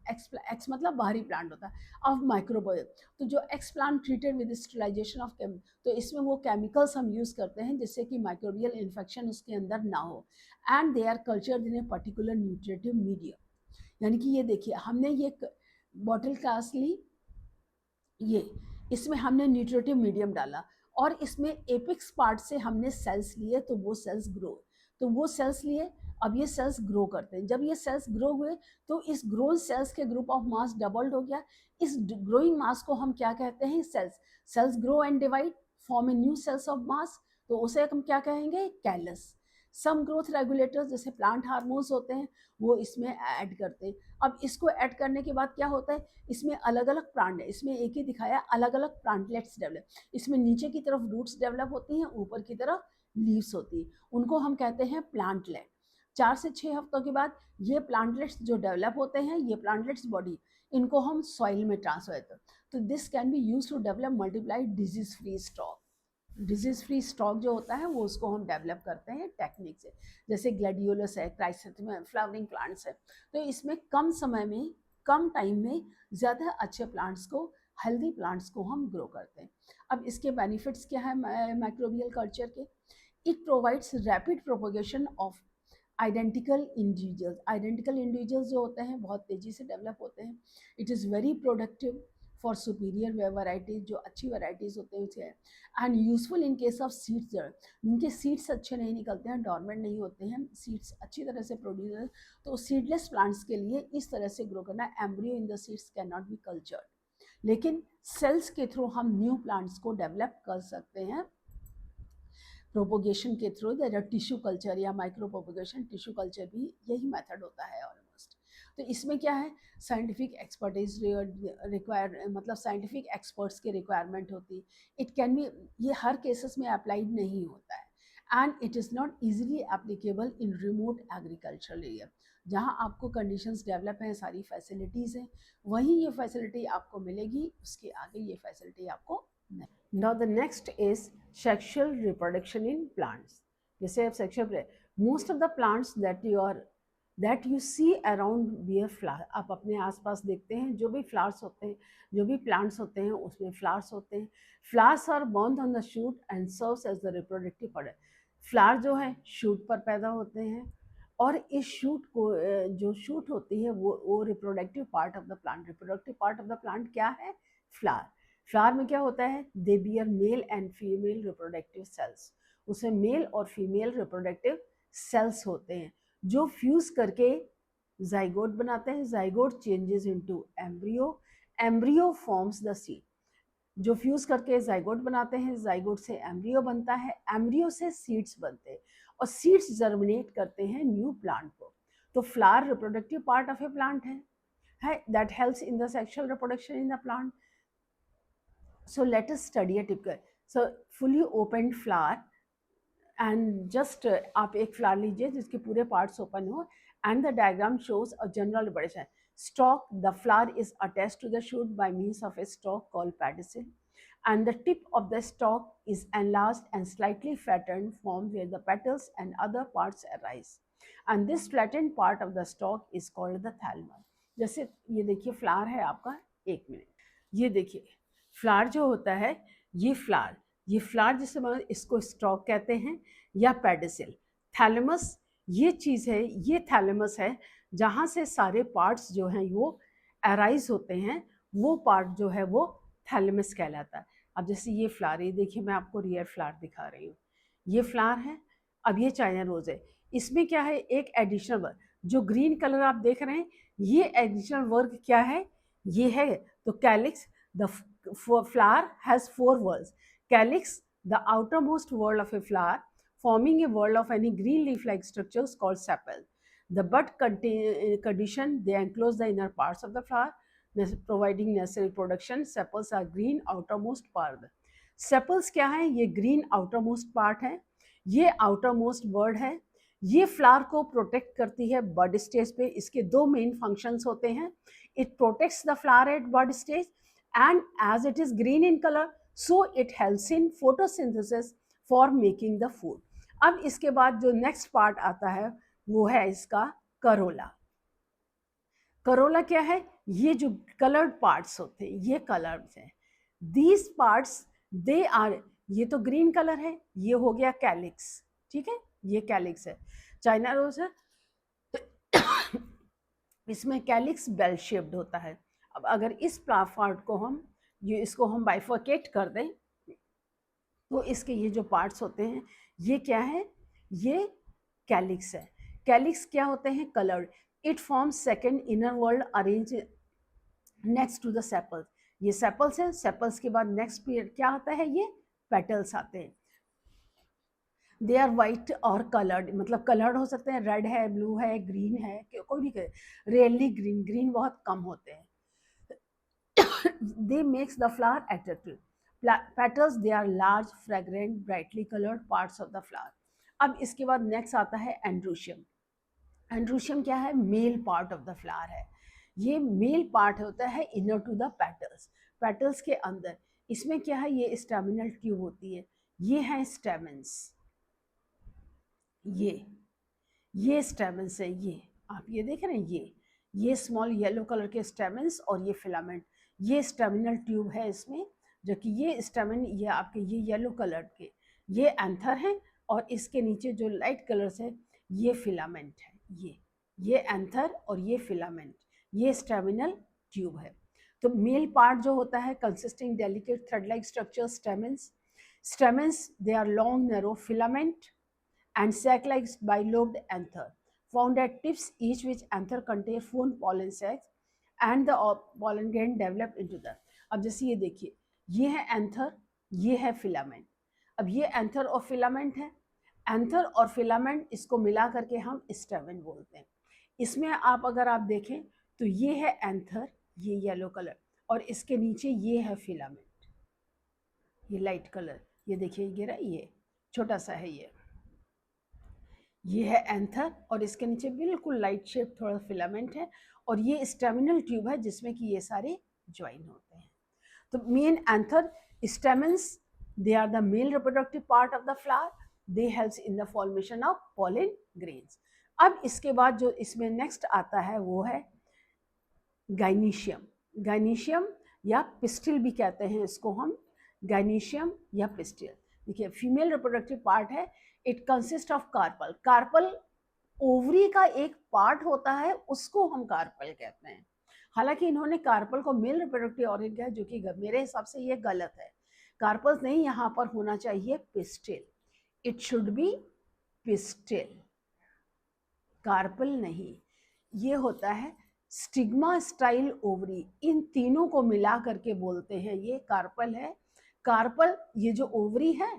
ex मतलब बाहरी प्लांट होता है, ऑफ माइक्रोबायो। तो जो explant treated with sterilisation of तो इसमें वो केमिकल्स हम यूज़ करते हैं जिससे कि माइक्रोबियल इन्फेक्शन उसके अंदर ना हो, and they are cultured in a particular nutritive medium. यानी कि ये देखिए, हमने ये बॉटल ग्लास ली, ये इसमें हमने न्यूट्रिटिव मीडियम डाला और इसमें एपिक्स पार्ट से हमने सेल्स लिए, तो वो सेल्स ग्रो, तो वो सेल्स लिए, अब ये सेल्स ग्रो करते हैं। जब ये सेल्स ग्रो हुए तो इस ग्रोन सेल्स के ग्रुप ऑफ मास डबल्ड हो गया। इस ग्रोइंग मास को हम क्या कहते हैं, cells. Cells grow and divide, form a new cells of mass, तो उसे हम क्या कहेंगे, कैलस। सम ग्रोथ रेगुलेटर्स जैसे प्लांट हार्मोन्स होते हैं वो इसमें ऐड करते हैं। अब इसको ऐड करने के बाद क्या होता है, इसमें अलग अलग प्लांट है, इसमें एक ही दिखाया, अलग अलग प्लांटलेट्स डेवलप। इसमें नीचे की तरफ रूट्स डेवलप होती हैं, ऊपर की तरफ लीव्स होती है, उनको हम कहते हैं प्लांटलेट। 4 से 6 हफ्तों के बाद ये प्लांटलेट्स जो डेवलप होते हैं, ये प्लांटलेट्स बॉडी, इनको हम सॉइल में ट्रांसफर करते हैं। तो this can be use to develop multiply disease free stock. Disease free stock जो होता है वो उसको हम डेवलप करते हैं टेक्निक से, जैसे ग्लैडियोलस है, क्राइसेंथेमम फ्लावरिंग प्लांट्स है। तो इसमें कम समय में, कम टाइम में ज़्यादा अच्छे प्लांट्स को, हेल्दी प्लांट्स को हम ग्रो करते हैं। अब इसके बेनिफिट्स क्या है माइक्रोबियल कल्चर के, it provides rapid propagation of identical individuals. Identical individuals जो होते हैं बहुत तेज़ी से डेवलप होते हैं। It is very productive for superior varieties, जो अच्छी वैराइटीज़ होते हैं उसे, and useful in case of seeds. उनके सीड्स अच्छे नहीं निकलते हैं, डॉर्मेंट नहीं होते हैं, सीड्स अच्छी तरह से प्रोड्यूस, तो सीडलेस प्लांट्स के लिए इस तरह से ग्रो करना, embryo in the seeds can not be cultured, लेकिन सेल्स के थ्रू हम न्यू प्लांट्स को डेवलप कर सकते हैं प्रोपोगेशन के थ्रू। टिश्यू कल्चर या माइक्रो प्रोपोगेशन, टिश्यू कल्चर भी यही मेथड होता है ऑलमोस्ट। तो इसमें क्या है, साइंटिफिक एक्सपर्टीज रिक्वायर, मतलब साइंटिफिक एक्सपर्ट्स की रिक्वायरमेंट होती। इट कैन बी, ये हर केसेस में अप्लाइड नहीं होता है, and it is not easily applicable in remote agricultural area. जहाँ आपको कंडीशंस डेवलप हैं, सारी फैसिलिटीज़ हैं, वहीं ये फैसिलिटी आपको मिलेगी, उसके आगे ये फैसिलिटी आपको नहीं। Now the next is sexual reproduction in plants. जैसे अब sexual, most of the plants that you see around bear flower, आप अपने आसपास देखते हैं, जो भी flowers होते हैं, जो भी plants होते हैं उसमें flowers होते हैं। Flowers are born on the shoot and serves as the reproductive product. Flower जो है shoot पर पैदा होते हैं और इस शूट को, जो शूट होती है वो reproductive part of the plant. Reproductive part of the plant क्या है, फ्लावर। फ्लावर में क्या होता है, दे beer mail and female reproductive cells, उसमें मेल और फीमेल रिप्रोडक्टिव सेल्स होते हैं। जो फ्यूज करके जाइगोट बनाते हैं, zygote changes into embryo, embryo forms the seed, जो फ्यूज करके जाइगोट बनाते हैं, जाइगोट से एम्ब्रियो बनता है, एम्ब्रियो से सीड्स बनते हैं और सीड्स जर्मिनेट करते हैं न्यू प्लांट को। तो flower reproductive part of A plant है that helps in the sexual reproduction in the plant. So let us study a typical, so fully opened flower and just आप एक flower लीजिए जिसके पूरे पार्ट्स ओपन हो and the diagram shows a general reproduction. Stalk, the flower is attached to the shoot by means of a stalk called pedicel, and the tip of the stalk is enlarged and slightly flattened form where the petals and other parts arise, and this flattened part of the stalk is called the thalamus. जैसे ये देखिए flower है आपका, एक minute, ये देखिए flower जो होता है, ये फ्लावर जिसे इसको स्टॉक कहते हैं या पेडिसिल। थैलेमस ये चीज़ है, ये थैलेमस है जहाँ से सारे पार्ट्स जो हैं वो अराइज होते हैं, वो पार्ट जो है वो थैलेमस कहलाता है। अब जैसे ये फ्लावर, ये देखिए मैं आपको रियल फ्लावर दिखा रही हूँ, ये फ्लावर है। अब ये चाइना रोज है, इसमें क्या है, एक एडिशनल वर्क, जो ग्रीन कलर आप देख रहे हैं ये एडिशनल वर्क क्या है, ये है तो calyx. The flower has 4 whorls. Calyx, the outermost whorl of a flower, forming a whorl of any green leaf-like structures called sepal. The bud condition, they enclose the inner parts of the flower, providing necessary production. Sepals are green outermost part. Sepals क्या है, ये green outermost part है, ये outermost word है। ये flower को protect करती है बड स्टेज पे। इसके दो मेन फंक्शंस होते हैं, it protects the flower at bud stage and as it is green in color so it helps in photosynthesis for making the food. अब इसके बाद जो नेक्स्ट पार्ट आता है वो है इसका करोला। करोला क्या है, ये जो कलर्ड पार्ट्स होते हैं ये कलर्स हैं, दीज पार्ट्स दे आर, ये तो ग्रीन कलर है, ये हो गया कैलिक्स, ठीक है, ये कैलिक्स है, चाइना रोज है। इसमें कैलिक्स बेल शेप्ड होता है। अब अगर इस पार्ट को हम इसको हम बाइफर्केट कर दें तो इसके ये जो पार्ट्स होते हैं ये क्या है, ये कैलिक्स है। कैलिक्स क्या होते हैं, coloured. It forms second inner whorl arrange next to the sepals, ये सेपल्स है। सेपल्स के बाद नेक्स्ट पीरियड क्या आता है, ये पेटल्स आते हैं। दे आर वाइट और कलर्ड, मतलब कलर्ड हो सकते हैं, रेड है, ब्लू है, ग्रीन है, कोई भी कहे, रियली ग्रीन, ग्रीन बहुत कम होते हैं। they makes the flower attractive. Petals, they are large, fragrant, brightly colored parts of the flower. अब इसके बाद नेक्स्ट आता है एंड्रूशियम। एंड्रूशियम क्या है, male part of the flower है। ये मेल पार्ट होता है inner to the petals, petals के अंदर। इसमें क्या है, ये स्टेमिनल ट्यूब होती है, ये है स्टेमेंस, ये स्टेमेंस है, ये आप ये देख रहे हैं, ये स्मॉल येलो कलर के स्टेमेंस और ये फिलामेंट, ये स्टेमिनल ट्यूब है इसमें, जो कि ये स्टेमिन, ये आपके ये येलो कलर के ये एंथर है और इसके नीचे जो लाइट कलर्स है ये फिलामेंट है, ये एंथर और ये फिलामेंट, ये स्टेमिनल ट्यूब है। तो मेल पार्ट जो होता है consisting delicate thread like structure, stamens they are long narrow filament and sac-like bilobed anther found at tips, each which anther contain 4 pollen sacs and the pollen grain develop into the। अब जैसे ये देखिए, ये है anther, ये है filament. अब ये एंथर और फिलामेंट है, एंथर और फिलामेंट इसको मिला करके हम स्टेमेन बोलते हैं। इसमें आप अगर आप देखें तो ये है एंथर, ये येलो कलर, और इसके नीचे ये है फिलामेंट, ये लाइट कलर, ये देखिए गिरा, ये छोटा सा है, ये है एंथर और इसके नीचे बिल्कुल लाइट शेप थोड़ा फिलामेंट है, और ये स्टेमिनल ट्यूब है जिसमें कि ये सारे ज्वाइन होते हैं। तो main anther stamens, they are the male reproductive part of the flower, they helps in the formation of pollen grains. अब इसके बाद जो इसमें नेक्स्ट आता है वो है गाइनीशियम। गाइनीशियम या पिस्टिल भी कहते हैं इसको हम, गाइनीशियम या पिस्टिल। देखिए फीमेल रिप्रोडक्टिव पार्ट है, it consist of carpel. Carpel ovary का एक पार्ट होता है, उसको हम कार्पल कहते हैं। हालांकि इन्होंने कार्पल को मेल रिप्रोडक्टिव ऑर्गन किया, जो कि मेरे हिसाब से ये गलत है। कार्पल्स नहीं, यहाँ पर होना चाहिए pistil, it should be pistil. Carpel नहीं, ये होता है स्टिग्मा स्टाइल ओवरी। इन तीनों को मिला करके बोलते हैं ये कार्पल है। कार्पल, ये जो ओवरी है,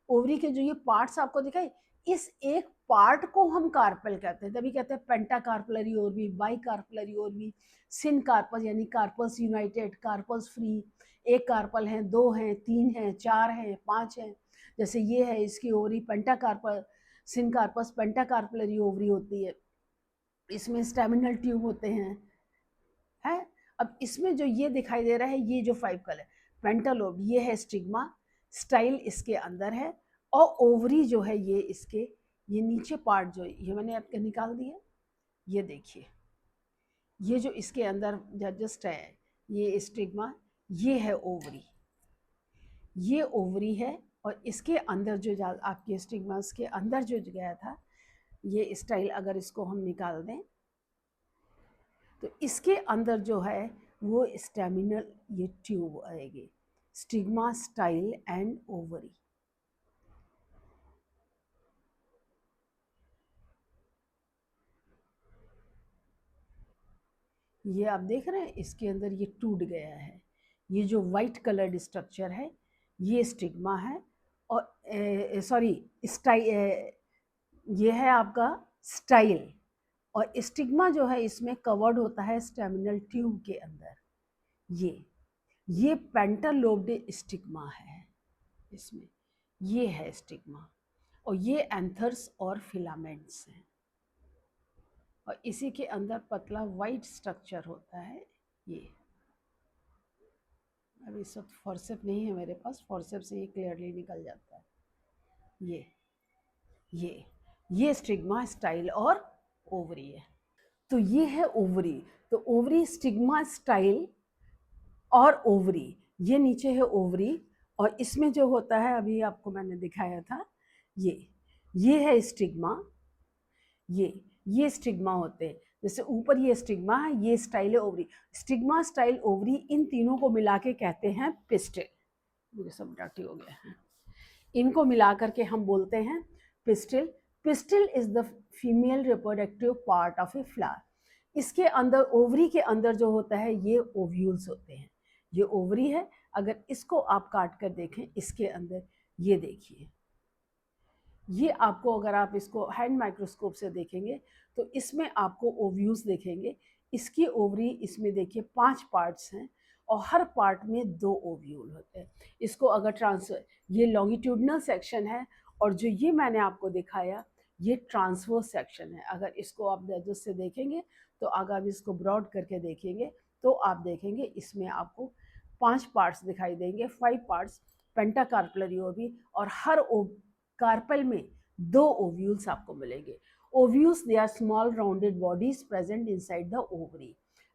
ओवरी के जो ये पार्ट्स आपको दिखाई, इस एक पार्ट को हम कार्पल कहते हैं। तभी कहते हैं पेंटाकार्पलरी ओवरी, बाइकार्पलरी ओवरी, सिन कार्पल यानी कार्पल्स यूनाइटेड, कार्पल्स फ्री। एक कार्पल है, दो हैं, तीन हैं, चार हैं, पांच हैं। जैसे ये है, इसकी ओवरी पेंटाकार्पल, सिनकार्पस पेंटाकार्पलरी ओवरी होती है। इसमें स्टेमिनल ट्यूब होते हैं, है। अब इसमें जो ये दिखाई दे रहा है, ये जो 5 कलर पेंटालोब, ये है स्टिग्मा स्टाइल, इसके अंदर है। और ओवरी जो है ये इसके, ये नीचे पार्ट जो ये मैंने आपके निकाल दिया, ये देखिए, ये जो इसके अंदर जस्ट है, ये स्टिग्मा, ये है ओवरी, ये ओवरी है। और इसके अंदर जो आपके स्टिग्मास के अंदर जो गया था, ये स्टाइल, अगर इसको हम निकाल दें तो इसके अंदर जो है वो स्टेमिनल ये ट्यूब आएगी, स्टिग्मा स्टाइल एंड ओवरी। ये आप देख रहे हैं, इसके अंदर ये टूट गया है। ये जो वाइट कलर्ड स्ट्रक्चर है ये स्टिग्मा है, और सॉरी ये है आपका स्टाइल। और स्टिग्मा जो है इसमें कवर्ड होता है स्टेमिनल ट्यूब के अंदर। ये पेंटालोब्ड स्टिग्मा है इसमें, ये है स्टिग्मा। और ये एंथर्स और फिलामेंट्स हैं। और इसी के अंदर पतला वाइट स्ट्रक्चर होता है ये। अभी इस वक्त फॉर्सेप नहीं है मेरे पास, फॉर्सेप से ये क्लियरली निकल जाता है। ये स्टिग्मा स्टाइल और ओवरी है। तो ये है ओवरी। तो ओवरी, स्टिग्मा स्टाइल और ओवरी, ये नीचे है ओवरी। और इसमें जो होता है, अभी आपको मैंने दिखाया था, ये है स्टिग्मा, ये स्टिग्मा होते हैं। जैसे ऊपर ये स्टिग्मा है, ये स्टाइल है ओवरी। स्टिग्मा स्टाइल ओवरी, इन तीनों को मिला के कहते हैं पिस्टिल। मुझे सब डाटी हो गया है। इनको मिला करके हम बोलते हैं pistil. Pistil is the female reproductive part of a flower. इसके अंदर, ओवरी के अंदर जो होता है ये ओव्यूल्स होते हैं। ये ओवरी है। अगर इसको आप काट कर देखें, इसके अंदर ये देखिए, ये आपको, अगर आप इसको हैंड माइक्रोस्कोप से देखेंगे तो इसमें आपको ओव्यूल्स देखेंगे। इसकी ओवरी, इसमें देखिए 5 पार्ट्स हैं और हर पार्ट में 2 ओव्यूल होते हैं। इसको अगर ट्रांसफर, ये लॉन्गिट्यूडनल सेक्शन है, और जो ये मैंने आपको दिखाया ये ट्रांसवर्स सेक्शन है। अगर इसको आप जस्ट से देखेंगे तो अगर आप इसको ब्रॉड करके देखेंगे तो आप देखेंगे इसमें आपको 5 पार्ट्स दिखाई देंगे, 5 पार्ट्स पेंटाकार्पलरी ओवरी। और हर कार्पल में 2 ओव्यूल्स आपको मिलेंगे। Ovules, they are small rounded bodies present inside the ovary,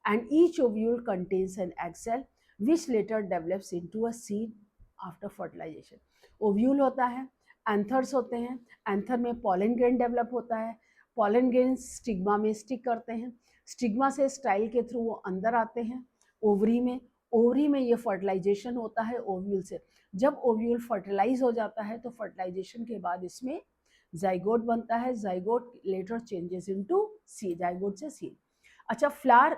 and each ovule contains an egg cell which later develops into a seed after fertilization. Ovule होता है, anthers होते हैं, anther में pollen grain develop होता है, pollen grain stigma में stick करते हैं, स्टिग्मा से स्टाइल के थ्रू वो अंदर आते हैं ओवरी में। ओवरी में ये फर्टिलाइजेशन होता है ओव्यूल से। जब ओव्यूल फर्टिलाइज हो जाता है तो फर्टिलाइजेशन के बाद इसमें जाइगोट बनता है। Zygote later changes into seed, zygote से सीड। अच्छा, फ्लावर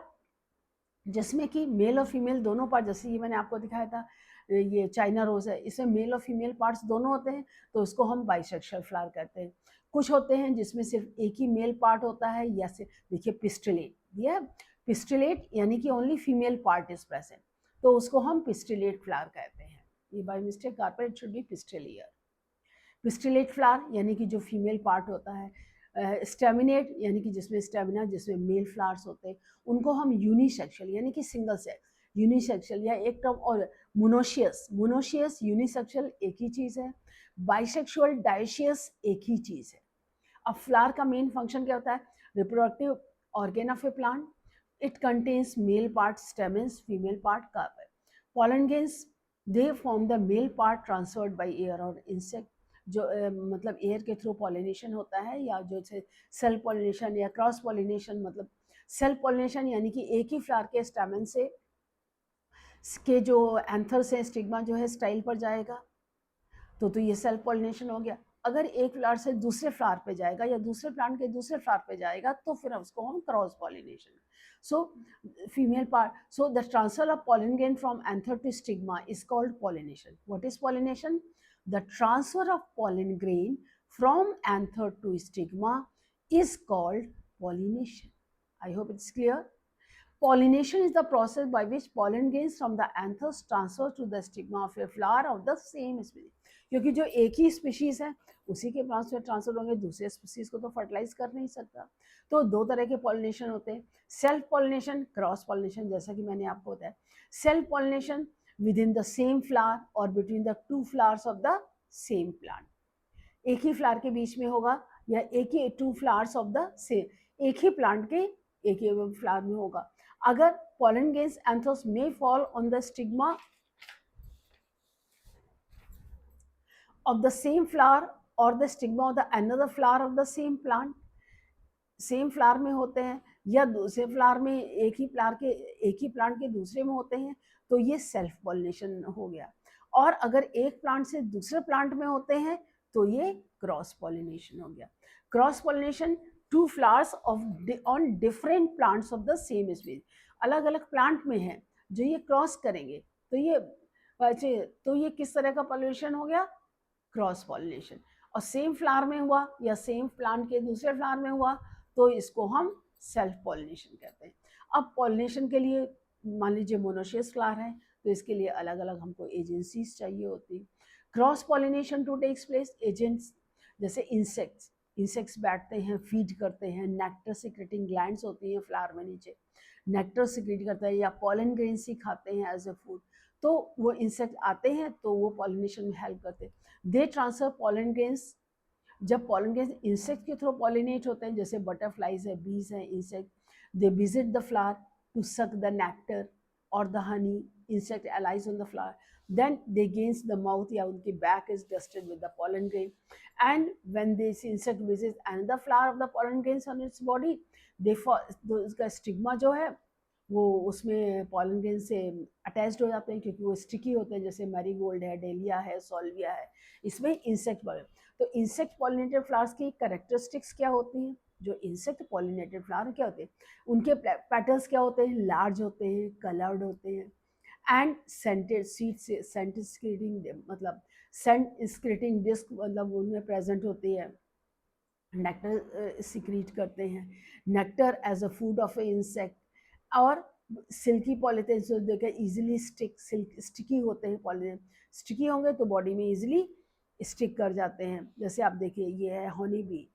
जिसमें कि मेल और फीमेल दोनों पार्ट, जैसे ये मैंने आपको दिखाया था, ये चाइना रोज है, इसमें मेल और फीमेल पार्ट्स दोनों होते हैं, तो उसको हम बाइसेक्सुअल फ्लावर कहते हैं। कुछ होते हैं जिसमें सिर्फ एक ही मेल पार्ट होता है, या सिर्फ, देखिए पिस्टिलेट, दिया पिस्टिलेट यानी कि only female part is present, तो उसको हम पिस्टिलेट फ्लावर कहते हैं। ये by mistake carpet, it should be pistillate. Pistillate flower यानी कि जो फीमेल पार्ट होता है। स्टेमिनेट यानी कि जिसमें स्टेमिना, जिसमें मेल फ्लावर्स होते हैं, उनको हम यूनिसेक्सुअल यानी कि सिंगल सेक्स, यूनिसेक्सुअल या एक टर्म। और मोनोशियस, मोनोशियस यूनिसेक्सुअल एक ही चीज़ है, बाइसेक्सुअल डायशियस एक ही चीज़ है। अब फ्लावर का मेन फंक्शन क्या होता है? Reproductive organ of A plant. It contains male part stamens, female part carpel. pollen grains, they form the male part transferred by air or insect, जो मतलब एयर के थ्रू पॉलिनेशन होता है, या जो सेल्फ पॉलिनेशन या क्रॉस पॉलिनेशन। मतलब self pollination यानी कि एक ही फ्लावर के स्टैमेन से जो एंथर से स्टिग्मा जो है स्टाइल पर जाएगा, तो ये सेल्फ पॉलिनेशन हो गया। अगर एक फ्लावर से दूसरे फ्लावर पे जाएगा या दूसरे प्लांट के दूसरे फ्लावर पे जाएगा तो फिर उसको हम cross pollination. So female part, so the transfer of pollen grain from anther to stigma is called pollination. What is pollination? The transfer of pollen grain from anther to stigma is called pollination. I hope it's clear. Pollination is the process by which pollen grains from the anthers transfer to the stigma of a flower of the same species. क्योंकि जो एक ही species है उसी के plants में transfer होंगे, दूसरे species को तो फर्टिलाइज कर नहीं सकता. तो दो तरह के पॉलिनेशन होते हैं, सेल्फ पॉलिनेशन, क्रॉस पॉलिनेशन. जैसा कि मैंने आपको बताया, self pollination within the same flower और between the two flowers of the same plant. एक ही फ्लावर के बीच में होगा या एक ही two flowers of the same, एक ही प्लांट के एक ही फ्लावर में होगा. अगर pollen grains anthers may fall on the stigma of the same flower or the stigma of the another flower of the same plant, same flower में होते हैं या दूसरे फ्लावर में एक ही प्लांट के दूसरे में होते हैं, तो ये सेल्फ पॉलिनेशन हो गया. और अगर एक प्लांट से दूसरे प्लांट में होते हैं तो ये क्रॉस पॉलिनेशन हो गया. Cross pollination, two flowers on different plants of the same species, अलग अलग प्लांट में है जो ये क्रॉस करेंगे, तो ये किस तरह का पॉलिनेशन हो गया? Cross pollination. और सेम फ्लावर में हुआ या सेम प्लांट के दूसरे फ्लावर में हुआ तो इसको हम सेल्फ पॉलिनेशन कहते हैं. अब पॉलिनेशन के लिए मान लीजिए मोनोशियस फ्लावर है तो इसके लिए अलग अलग हमको एजेंसीज चाहिए होती है. Cross pollination to takes place, agents जैसे इंसेक्ट्स बैठते हैं, फीड करते हैं, नेक्टर सिक्रेटिंग ग्लैंड्स होती हैं फ्लावर में नीचे, नेक्टर सिक्रेट करते हैं या पॉलन ग्रेन्स ही खाते हैं एज ए फूड, तो वो इंसेक्ट आते हैं तो वो पॉलिनेशन में हेल्प करते हैं. They transfer pollen grains. जब पॉलन ग्रेन्स इंसेक्ट के थ्रू पॉलिनेट होते हैं, जैसे बटरफ्लाइज है, बीज है, insect, they visit the flower to suck the nectar और the honey. Insect alights on the flower, then they gains the mouth या उनकी back is dusted with the pollen grain, and when this insect visits another flower of the pollen grains on its body, they उसका stigma जो है वो उसमें pollen grain से attached हो जाते हैं क्योंकि वो स्टिकी होते हैं, जैसे मैरीगोल्ड है, डेलिया है, सॉल्विया है, इसमें इंसेक्ट पॉलिनेट. तो इंसेक्ट पॉलिनेटेड फ्लावर्स की कैरेक्टरिस्टिक्स क्या होती हैं? जो इंसेक्ट पॉलिनेटेड फ्लावर क्या होते हैं, उनके पेटल्स क्या होते हैं? लार्ज होते हैं, कलर्ड होते हैं, एंड सेंटेड सीड से सेंट स्क्रीटिंग, मतलब सेंट स्क्रीटिंग डिस्क मतलब उनमें प्रेजेंट होती है. नेक्टर सिक्रीट करते हैं, nectar as a food of a insect. और सिल्की पॉलिथेन जो देखिए इजीली स्टिकी होते हैं. पॉलिथेन स्टिकी होंगे तो बॉडी में इजीली स्टिक कर जाते हैं. जैसे आप देखिए ये है honey bee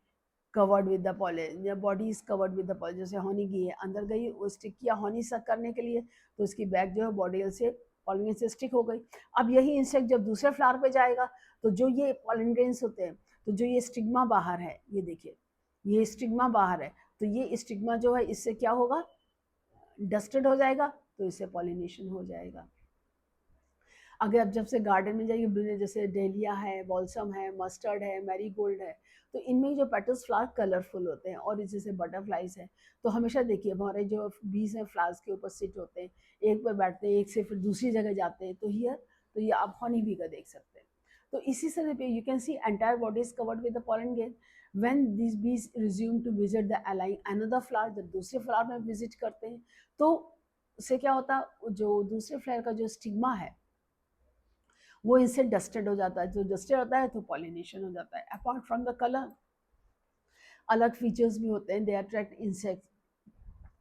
covered with the pollen, या body is covered with the pollen. जैसे हनी गी है, अंदर गई वो स्टिक किया हनी सक करने के लिए तो उसकी बैक जो है बॉडी से पॉलन से स्टिक हो गई. अब यही इंसेक्ट जब दूसरे फ्लावर पे जाएगा तो जो ये पॉलन ग्रेन्स होते हैं, तो जो ये स्टिग्मा बाहर है, ये देखिए ये स्टिग्मा बाहर है, तो ये स्टिग्मा जो है इससे क्या होगा? डस्टेड हो जाएगा, तो इससे पॉलिनेशन हो जाएगा. अगर आप जब से गार्डन में जाइए, जैसे डेलिया है, बॉल्सम है, मस्टर्ड है, मैरीगोल्ड है, तो इनमें जो पेटल्स फ्लावर कलरफुल होते हैं. और जैसे बटरफ्लाइज है तो हमेशा देखिए हमारे जो बीज हैं फ्लावर्स के ऊपर सिट होते हैं, एक पर बैठते हैं, एक से फिर दूसरी जगह जाते हैं. तो ये आप हनी बी का देख सकते हैं. तो इसी तरह पे you can see entire body is covered with the pollen grain. When this bees resume to visit the alighting another flower, जब दूसरे फ्लावर में विजिट करते हैं तो उससे क्या होता है, जो दूसरे फ्लावर का जो स्टिग्मा है वो इनसे डस्टेड हो जाता है. जो डस्टेड होता है तो पॉलिनेशन हो जाता है. अपार्ट फ्रॉम द कलर, अलग फीचर्स भी होते हैं. They attract insect,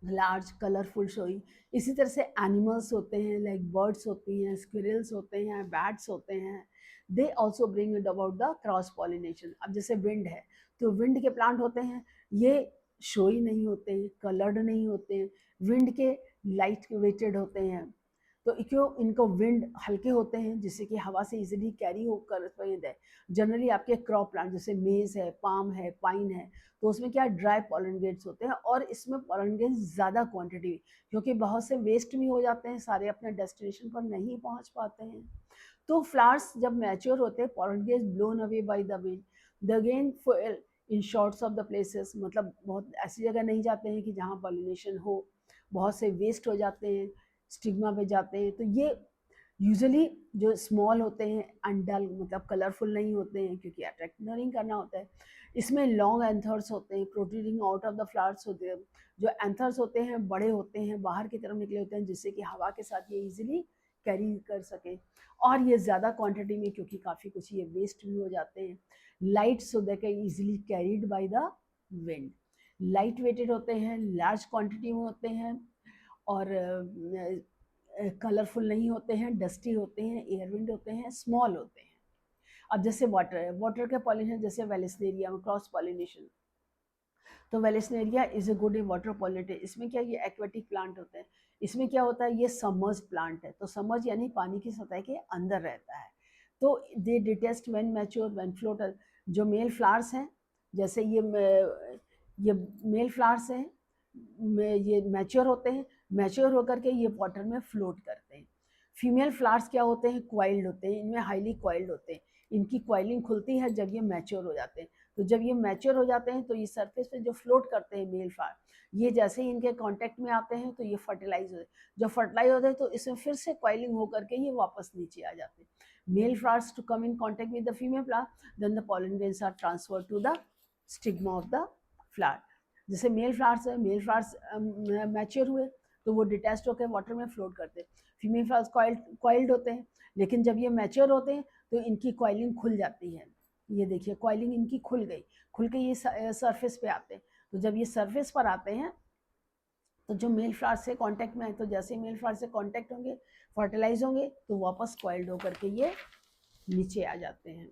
large colourful showing. इसी तरह से एनिमल्स होते हैं, लाइक बर्ड्स होती हैं, स्क्विरल्स होते हैं, बैट्स होते हैं. They also bring it about the cross pollination. अब जैसे विंड है तो विंड के प्लांट होते हैं, ये शोई नहीं होते हैं, कलर्ड नहीं होते हैं, विंड के लाइट वेटेड होते हैं. तो क्यों? इनको विंड हल्के होते हैं जिससे कि हवा से इजीली कैरी होकर है. जनरली आपके क्रॉप प्लांट जैसे मेज है, पाम है, पाइन है, तो उसमें क्या ड्राई पॉलन ग्रेन्स होते हैं और इसमें पॉलन ग्रेन्स ज़्यादा क्वांटिटी, क्योंकि बहुत से वेस्ट भी हो जाते हैं, सारे अपने डेस्टिनेशन पर नहीं पहुंच पाते हैं. तो फ्लावर्स जब मैच्योर होते हैं, pollen grains blown away by the wind, the gain fall in shorts of the places. मतलब बहुत ऐसी जगह नहीं जाते हैं कि जहाँ पॉलिनेशन हो, बहुत से वेस्ट हो जाते हैं, स्टिग्मा पे जाते हैं. तो ये यूजुअली जो स्मॉल होते हैं अनडल मतलब कलरफुल नहीं होते हैं क्योंकि अट्रैक्ट नहीं करना होता है। इसमें लॉन्ग एंथर्स होते हैं protruding out of the flowers होते हैं। जो एंथर्स होते हैं बड़े होते हैं, बाहर की तरफ निकले होते हैं, जिससे कि हवा के साथ ये इजीली कैरी कर सकें। और ये ज़्यादा क्वांटिटी में, क्योंकि काफ़ी कुछ ये वेस्ट भी हो जाते हैं। Light so that can easily carried by the wind. Light weighted होते हैं, लार्ज क्वांटिटी में होते हैं, और कलरफुल नहीं होते हैं, डस्टी होते हैं, एयरविंड होते हैं, स्मॉल होते हैं। अब जैसे वाटर है, वाटर के पॉलिनेशन जैसे वेलेस्नेरिया में क्रॉस पॉलिनेशन, तो Vallisneria is a good water pollinator. इसमें क्या, ये एक्वेटिक प्लांट होते हैं। इसमें क्या होता है, ये समर्ज प्लांट है, तो समर्ज यानी पानी की सतह के अंदर रहता है। तो they detach when mature when floater. जो मेल फ्लावर्स हैं, जैसे ये मेल फ्लावर्स हैं, ये मैच्योर होते हैं, मैच्योर होकर के ये वाटर में फ्लोट करते हैं। फीमेल फ्लावर्स क्या होते हैं, क्वाइल्ड होते हैं, इनमें हाईली क्वाइल्ड होते हैं। इनकी क्वाइलिंग खुलती है जब ये मैच्योर हो जाते हैं। तो जब ये मैच्योर हो जाते हैं तो ये सरफेस पे जो फ्लोट करते हैं मेल फ्लावर, ये जैसे ही इनके कांटेक्ट में आते हैं तो ये फर्टिलाइज होते हैं। जब फर्टिलाइज होते हैं तो इसमें फिर से क्वाइलिंग होकर के ये वापस नीचे आ जाते हैं। Male flowers to come in contact with the female flower, then the pollen grains are transferred to the stigma of the flower. जैसे मेल फ्लावर्स है, मेल फ्लावर्स मैच्योर हुए तो वो डिटैच्ड होकर वाटर में फ्लोट करते हैं। फीमेल फ्लावर्स क्वाइल्ड होते हैं, लेकिन जब ये मैच्योर होते हैं तो इनकी क्वाइलिंग खुल जाती है। ये देखिए क्वाइलिंग इनकी खुल गई, खुल के ये सरफेस पे आते हैं। तो जब ये सरफेस पर आते हैं तो जो मेल फ्लावर से कांटेक्ट में है, तो जैसे मेल फ्लावर से कांटेक्ट होंगे, फर्टिलाइज होंगे, तो वापस क्वाइल्ड होकर के ये नीचे आ जाते हैं।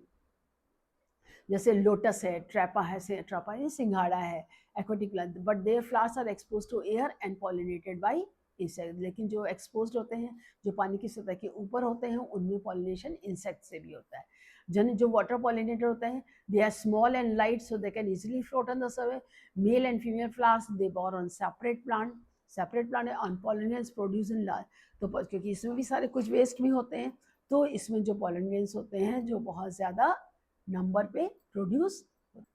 जैसे लोटस है, ट्रैपा है, ट्रैपा है, सिंघाड़ा है, aquatic plant, but their flowers are expose to air and pollinated by insect. लेकिन जो एक्सपोज होते हैं, जो पानी की सतह के ऊपर होते हैं, उनमें पॉलिनेशन इंसेक्ट से भी होता है। जो वाटर पॉलिनेटर होते हैं, they are small and light so they can easily float on the surface. Male and female flowers they borne on separate plant, separate plant on pollinates produce in large. तो क्योंकि इसमें भी सारे कुछ waste भी होते हैं, तो इसमें जो पॉलिनेट्स होते हैं जो बहुत ज़्यादा नंबर पे produce.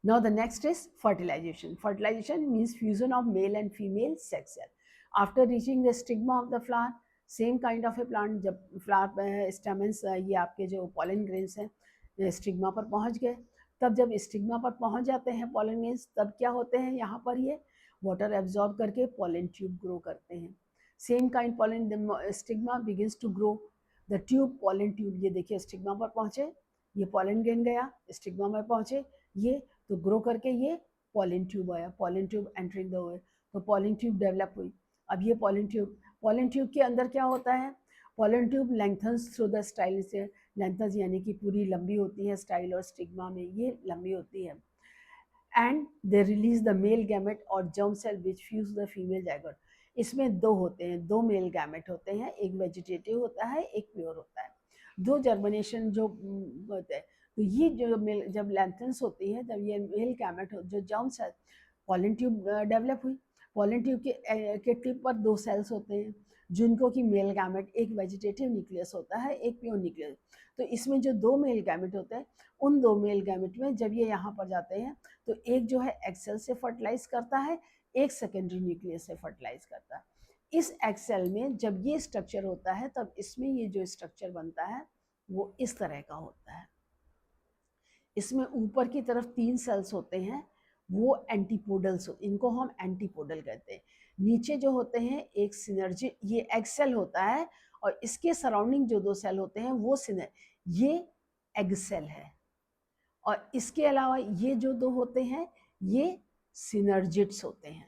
Now the next is fertilization. Fertilization means fusion of male and female sex cell. After reaching the stigma of the flower, same kind of a plant, जब फ्लावर स्टेमन्स ये आपके जो पॉलन ग्रेन्स हैं stigma पर पहुंच गए, तब जब स्टिग्मा पर पहुंच जाते हैं पॉलन ग्रेन्स, तब क्या होते हैं, यहाँ पर ये वाटर एब्जॉर्ब करके पॉलन ट्यूब ग्रो करते हैं। Same kind pollen stigma begins to grow the tube pollen tube. ये देखिए स्टिग्मा पर पहुंचे, ये पॉलन ग्रेन गया, स्टिग्मा में पहुंचे ये, तो ग्रो करके ये पॉलन ट्यूब आया, pollen tube entering the ovary, तो पॉलन ट्यूब डेवलप हुई। अब ये पॉलन ट्यूब के अंदर क्या होता है, pollen tube lengthens through the style से, लेंथन्स यानी कि पूरी लंबी होती है, स्टाइल और स्टिग्मा में ये लंबी होती है। And they release the male gamete और germ cell which fuse the female zygote. इसमें दो होते हैं, दो मेल गैमेट होते हैं, एक वेजिटेटिव होता है, एक प्योर होता है। दो जर्मिनेशन जो होते हैं, तो ये जो मेल जब लेंथन्स होती है, जब ये मेल गैमेट जो germ cell, pollen tube develop हुई। पॉलन ट्यूब के टिप पर दो सेल्स होते हैं, जिनको कि मेल गैमेट, एक वेजिटेटिव न्यूक्लियस होता है, एक प्योर न्यूक्लियस। तो इसमें जो दो मेल गैमेट होते हैं, उन दो मेल गैमेट में जब ये यहाँ पर जाते हैं तो एक जो है एक्सेल से फर्टिलाइज करता है, एक सेकेंडरी न्यूक्लियस से फर्टिलाइज करता है। इस एक्सेल में जब ये स्ट्रक्चर होता है, तब इसमें ये जो स्ट्रक्चर बनता है वो इस तरह का होता है। इसमें ऊपर की तरफ 3 सेल्स होते हैं, वो एंटीपोडल्स, इनको हम एंटीपोडल कहते हैं। नीचे जो होते हैं एक सिनर्जी, ये एक्सेल होता है, और इसके सराउंडिंग जो 2 सेल होते हैं वो ये एग सेल है। और इसके अलावा ये जो 2 होते हैं ये सिनर्जिट्स होते हैं।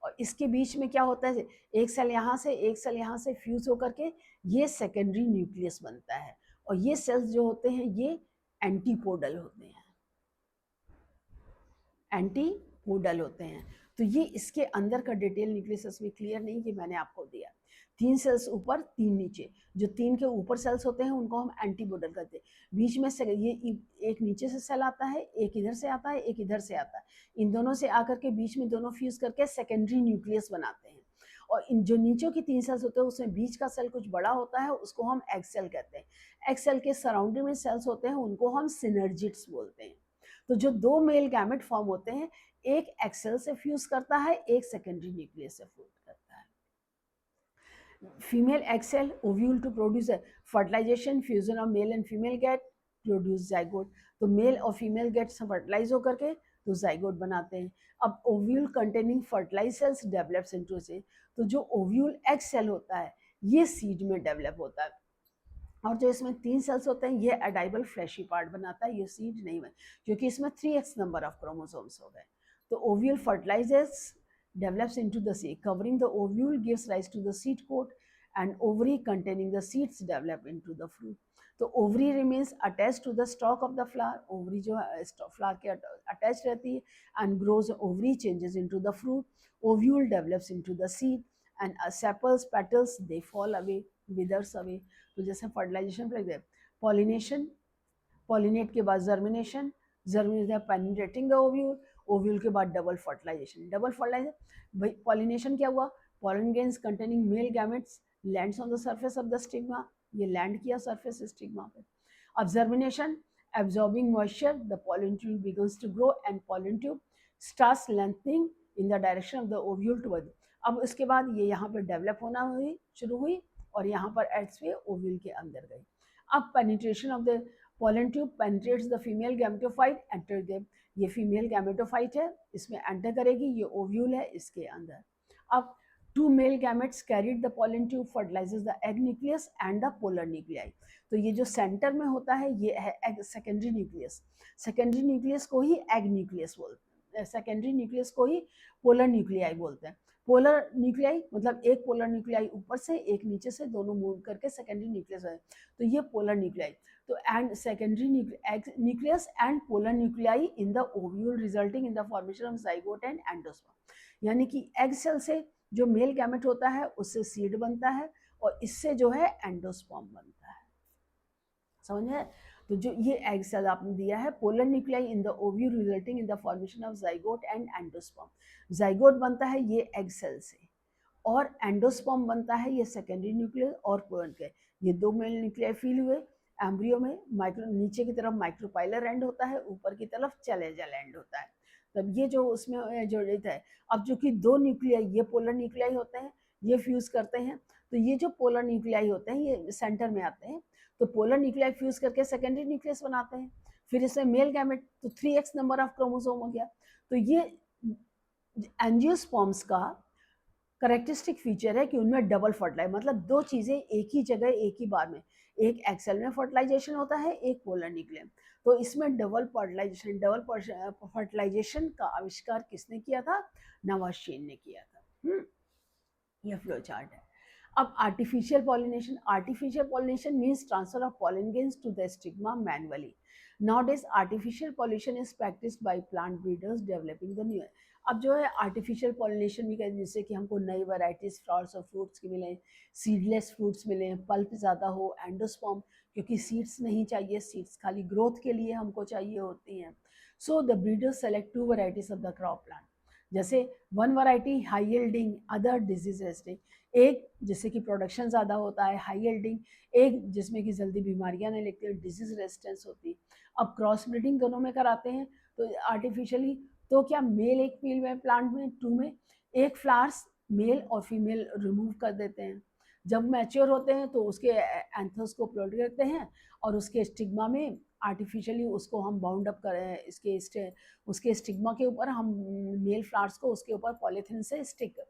और इसके बीच में क्या होता है, एक सेल यहाँ से एक सेल यहाँ से फ्यूज होकर के ये सेकेंडरी न्यूक्लियस बनता है। और ये सेल्स जो होते हैं ये एंटीपोडल होते हैं, एंटीपोडल होते हैं। तो ये इसके अंदर का डिटेल न्यूक्लियस में क्लियर नहीं, कि मैंने आपको दिया। 3 सेल्स ऊपर 3 नीचे, जो 3 के ऊपर सेल्स होते हैं उनको हम एंटीपोडल कहते हैं। बीच में से ये एक नीचे से सेल आता है, एक इधर से आता है, एक इधर से आता है। इन दोनों से आकर के बीच में दोनों फ्यूज करके सेकेंडरी न्यूक्लियस बनाते हैं। और इन जो नीचे की 3 सेल्स होते हैं उसमें बीच का सेल कुछ बड़ा होता है, उसको हम एग सेल कहते हैं। एग सेल के सराउंडिंग में सेल्स होते हैं, उनको हम सिनर्जिट्स बोलते हैं। तो जो 2 मेल गैमेट फॉर्म होते हैं, एक एक्सेल से फ्यूज करता है, एक सेकेंडरी न्यूक्लियस से फ्यूज करता है। Female egg cell, ovule to produce a fertilization, fusion of male and female get produce zygote. तो मेल और फीमेल गेट फर्टिलाइज होकर के तो जाइगोट बनाते हैं. अब ovule containing fertilize cells develops into से, तो जो ओव्यूल एग सेल होता है ये सीड में डेवलप होता है, और जो इसमें 3 सेल्स होते हैं ये एडाइबल फ्लैशी पार्ट बनाता है, ये सीड नहीं है क्योंकि इसमें 3x नंबर ऑफ क्रोमोसोम्स हो गए. तो ovule फर्टिलाइजेस develops into the seed. Covering the ovule gives rise to the seed coat, and ovary containing the seeds develop into the fruit. तो ovary remains attached to the stalk of the flower. Ovary जो है flower के attached रहती है, and grows. Ovary changes into the fruit. Ovule develops into the seed, and sepals, petals, they fall away, withers away. तो जैसे fertilization pollination, pollinate के बाद germination, germination penetrating the ovule, ovule के बाद double fertilisation. Double fertilisation भाई pollination क्या हुआ, pollen grains containing male gametes lands on the surface of the stigma, ये लैंड किया सरफेस स्टिग्मा पे. अब germination, absorbing moisture, the pollen tube begins to grow and pollen tube starts lengthening in the direction of the ovule toward. अब इसके बाद ये यहाँ पर डेवलप होना हुई शुरू हुई और यहाँ पर एड्स पे ओव्यूल के अंदर गई. अब penetration of the pollen tube penetrates the female gametophyte, enter them. ये फीमेल गैमेटोफाइट है, इसमें एंटर करेगी, ये ओव्यूल है इसके अंदर. अब 2 male gametes carried the pollen tube fertilises the egg nucleus and the polar nuclei. तो ये जो सेंटर में होता है ये है egg secondary nucleus. Secondary nucleus को ही एग न्यूक्लियस बोलते हैं, सेकेंडरी न्यूक्लियस को ही पोलर न्यूक्लियाई बोलते हैं. पोलर न्यूक्लियाई मतलब एक पोलर न्यूक्लियाई ऊपर से एक नीचे से दोनों मूव करके सेकेंडरी न्यूक्लियस है, तो ये पोलर न्यूक्लियाई. तो and secondary nucleus and polar nuclei in the ovule resulting in the formation of zygote and endosperm. यानी कि एग सेल से जो मेल गैमेट होता है उससे सीड बनता है और इससे जो है एंडोस्पर्म बनता है. समझ में? तो जो ये एग सेल आपने दिया है, polar nuclei in the ovule resulting in the formation of zygote and endosperm. Zygote बनता है ये एग सेल से और एंडोस्पर्म बनता है ये सेकेंडरी न्यूक्लियस और पोलर के. ये 2 मेल न्यूक्लियाई फील हुए. एम्ब्रियो में माइक्रो नीचे की तरफ माइक्रोपाइलर एंड होता है, ऊपर की तरफ चैलेंजल एंड होता है. तब ये जो उसमें जो रहता है, अब जो कि 2 न्यूक्लियाई ये पोलर न्यूक्लियाई होते हैं, ये फ्यूज करते हैं. तो ये जो पोलर न्यूक्लियाई होते हैं ये सेंटर में आते हैं, तो पोलर न्यूक्लियाई फ्यूज करके सेकेंडरी न्यूक्लियस बनाते हैं. फिर इसमें मेल गैमेट, तो 3x नंबर ऑफ क्रोमोसोम हो गया. तो ये एंजियोस्पर्म्स का करेक्टरिस्टिक फीचर है कि उनमें डबल फर्टिलाइज, मतलब 2 चीज़ें एक ही जगह एक ही बार में, एक एक्सेल में फर्टिलाइजेशन होता है, एक पोलर न्यूक्लियम. तो इसमें डबल फर्टिलाइजेशन का आविष्कार किसने किया था? नवाज़ ने किया था. यह फ्लो चार्ट है. अब artificial pollination means transfer of pollen grains to the stigma manually. Nowadays artificial pollination is practiced by plant breeders developing the new. अब जो है आर्टिफिशियल पॉलिनेशन भी कहते हैं, जिससे कि हमको नई वैराइटीज फ्लावर्स और फ्रूट्स की मिलें, सीडलेस फ्रूट्स मिलें, पल्प ज़्यादा हो, एंडोस्पर्म, क्योंकि सीड्स नहीं चाहिए, सीड्स खाली ग्रोथ के लिए हमको चाहिए होती हैं. So the breeders select 2 varieties of the crop plant. जैसे 1 variety high yielding, other disease resistant. एक जिससे कि प्रोडक्शन ज़्यादा होता है हाई यील्डिंग, एक जिसमें कि जल्दी बीमारियां नहीं लगती, डिजीज रेजिस्टेंस होती. अब क्रॉस ब्रीडिंग दोनों में कराते हैं तो आर्टिफिशियली, तो क्या मेल एक फील में प्लांट में 2 में एक फ्लावर्स मेल और फीमेल रिमूव कर देते हैं. जब मैच्योर होते हैं तो उसके एंथर्स को प्रोड करते हैं और उसके स्टिग्मा में आर्टिफिशियली उसको हम बाउंड अप करें, उसके स्टिग्मा के ऊपर हम मेल फ्लावर्स को उसके ऊपर पॉलीथीन से स्टिक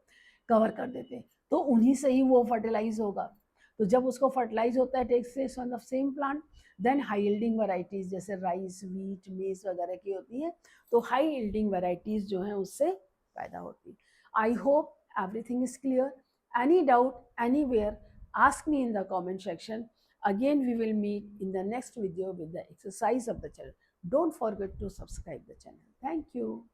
कवर कर देते हैं, तो उन्हीं से ही वो फर्टिलाइज होगा. तो जब उसको फर्टिलाइज होता है टेक्स से on the same plant, then high yielding varieties जैसे राइस, वीट, मेज वगैरह की होती है, तो हाई यील्डिंग वैरायटीज जो हैं उससे पैदा होती है. I hope everything is clear. Any doubt anywhere, ask me in the comment section. Again we will meet in the next video with the exercise of the channel. Don't forget to subscribe the channel. Thank you.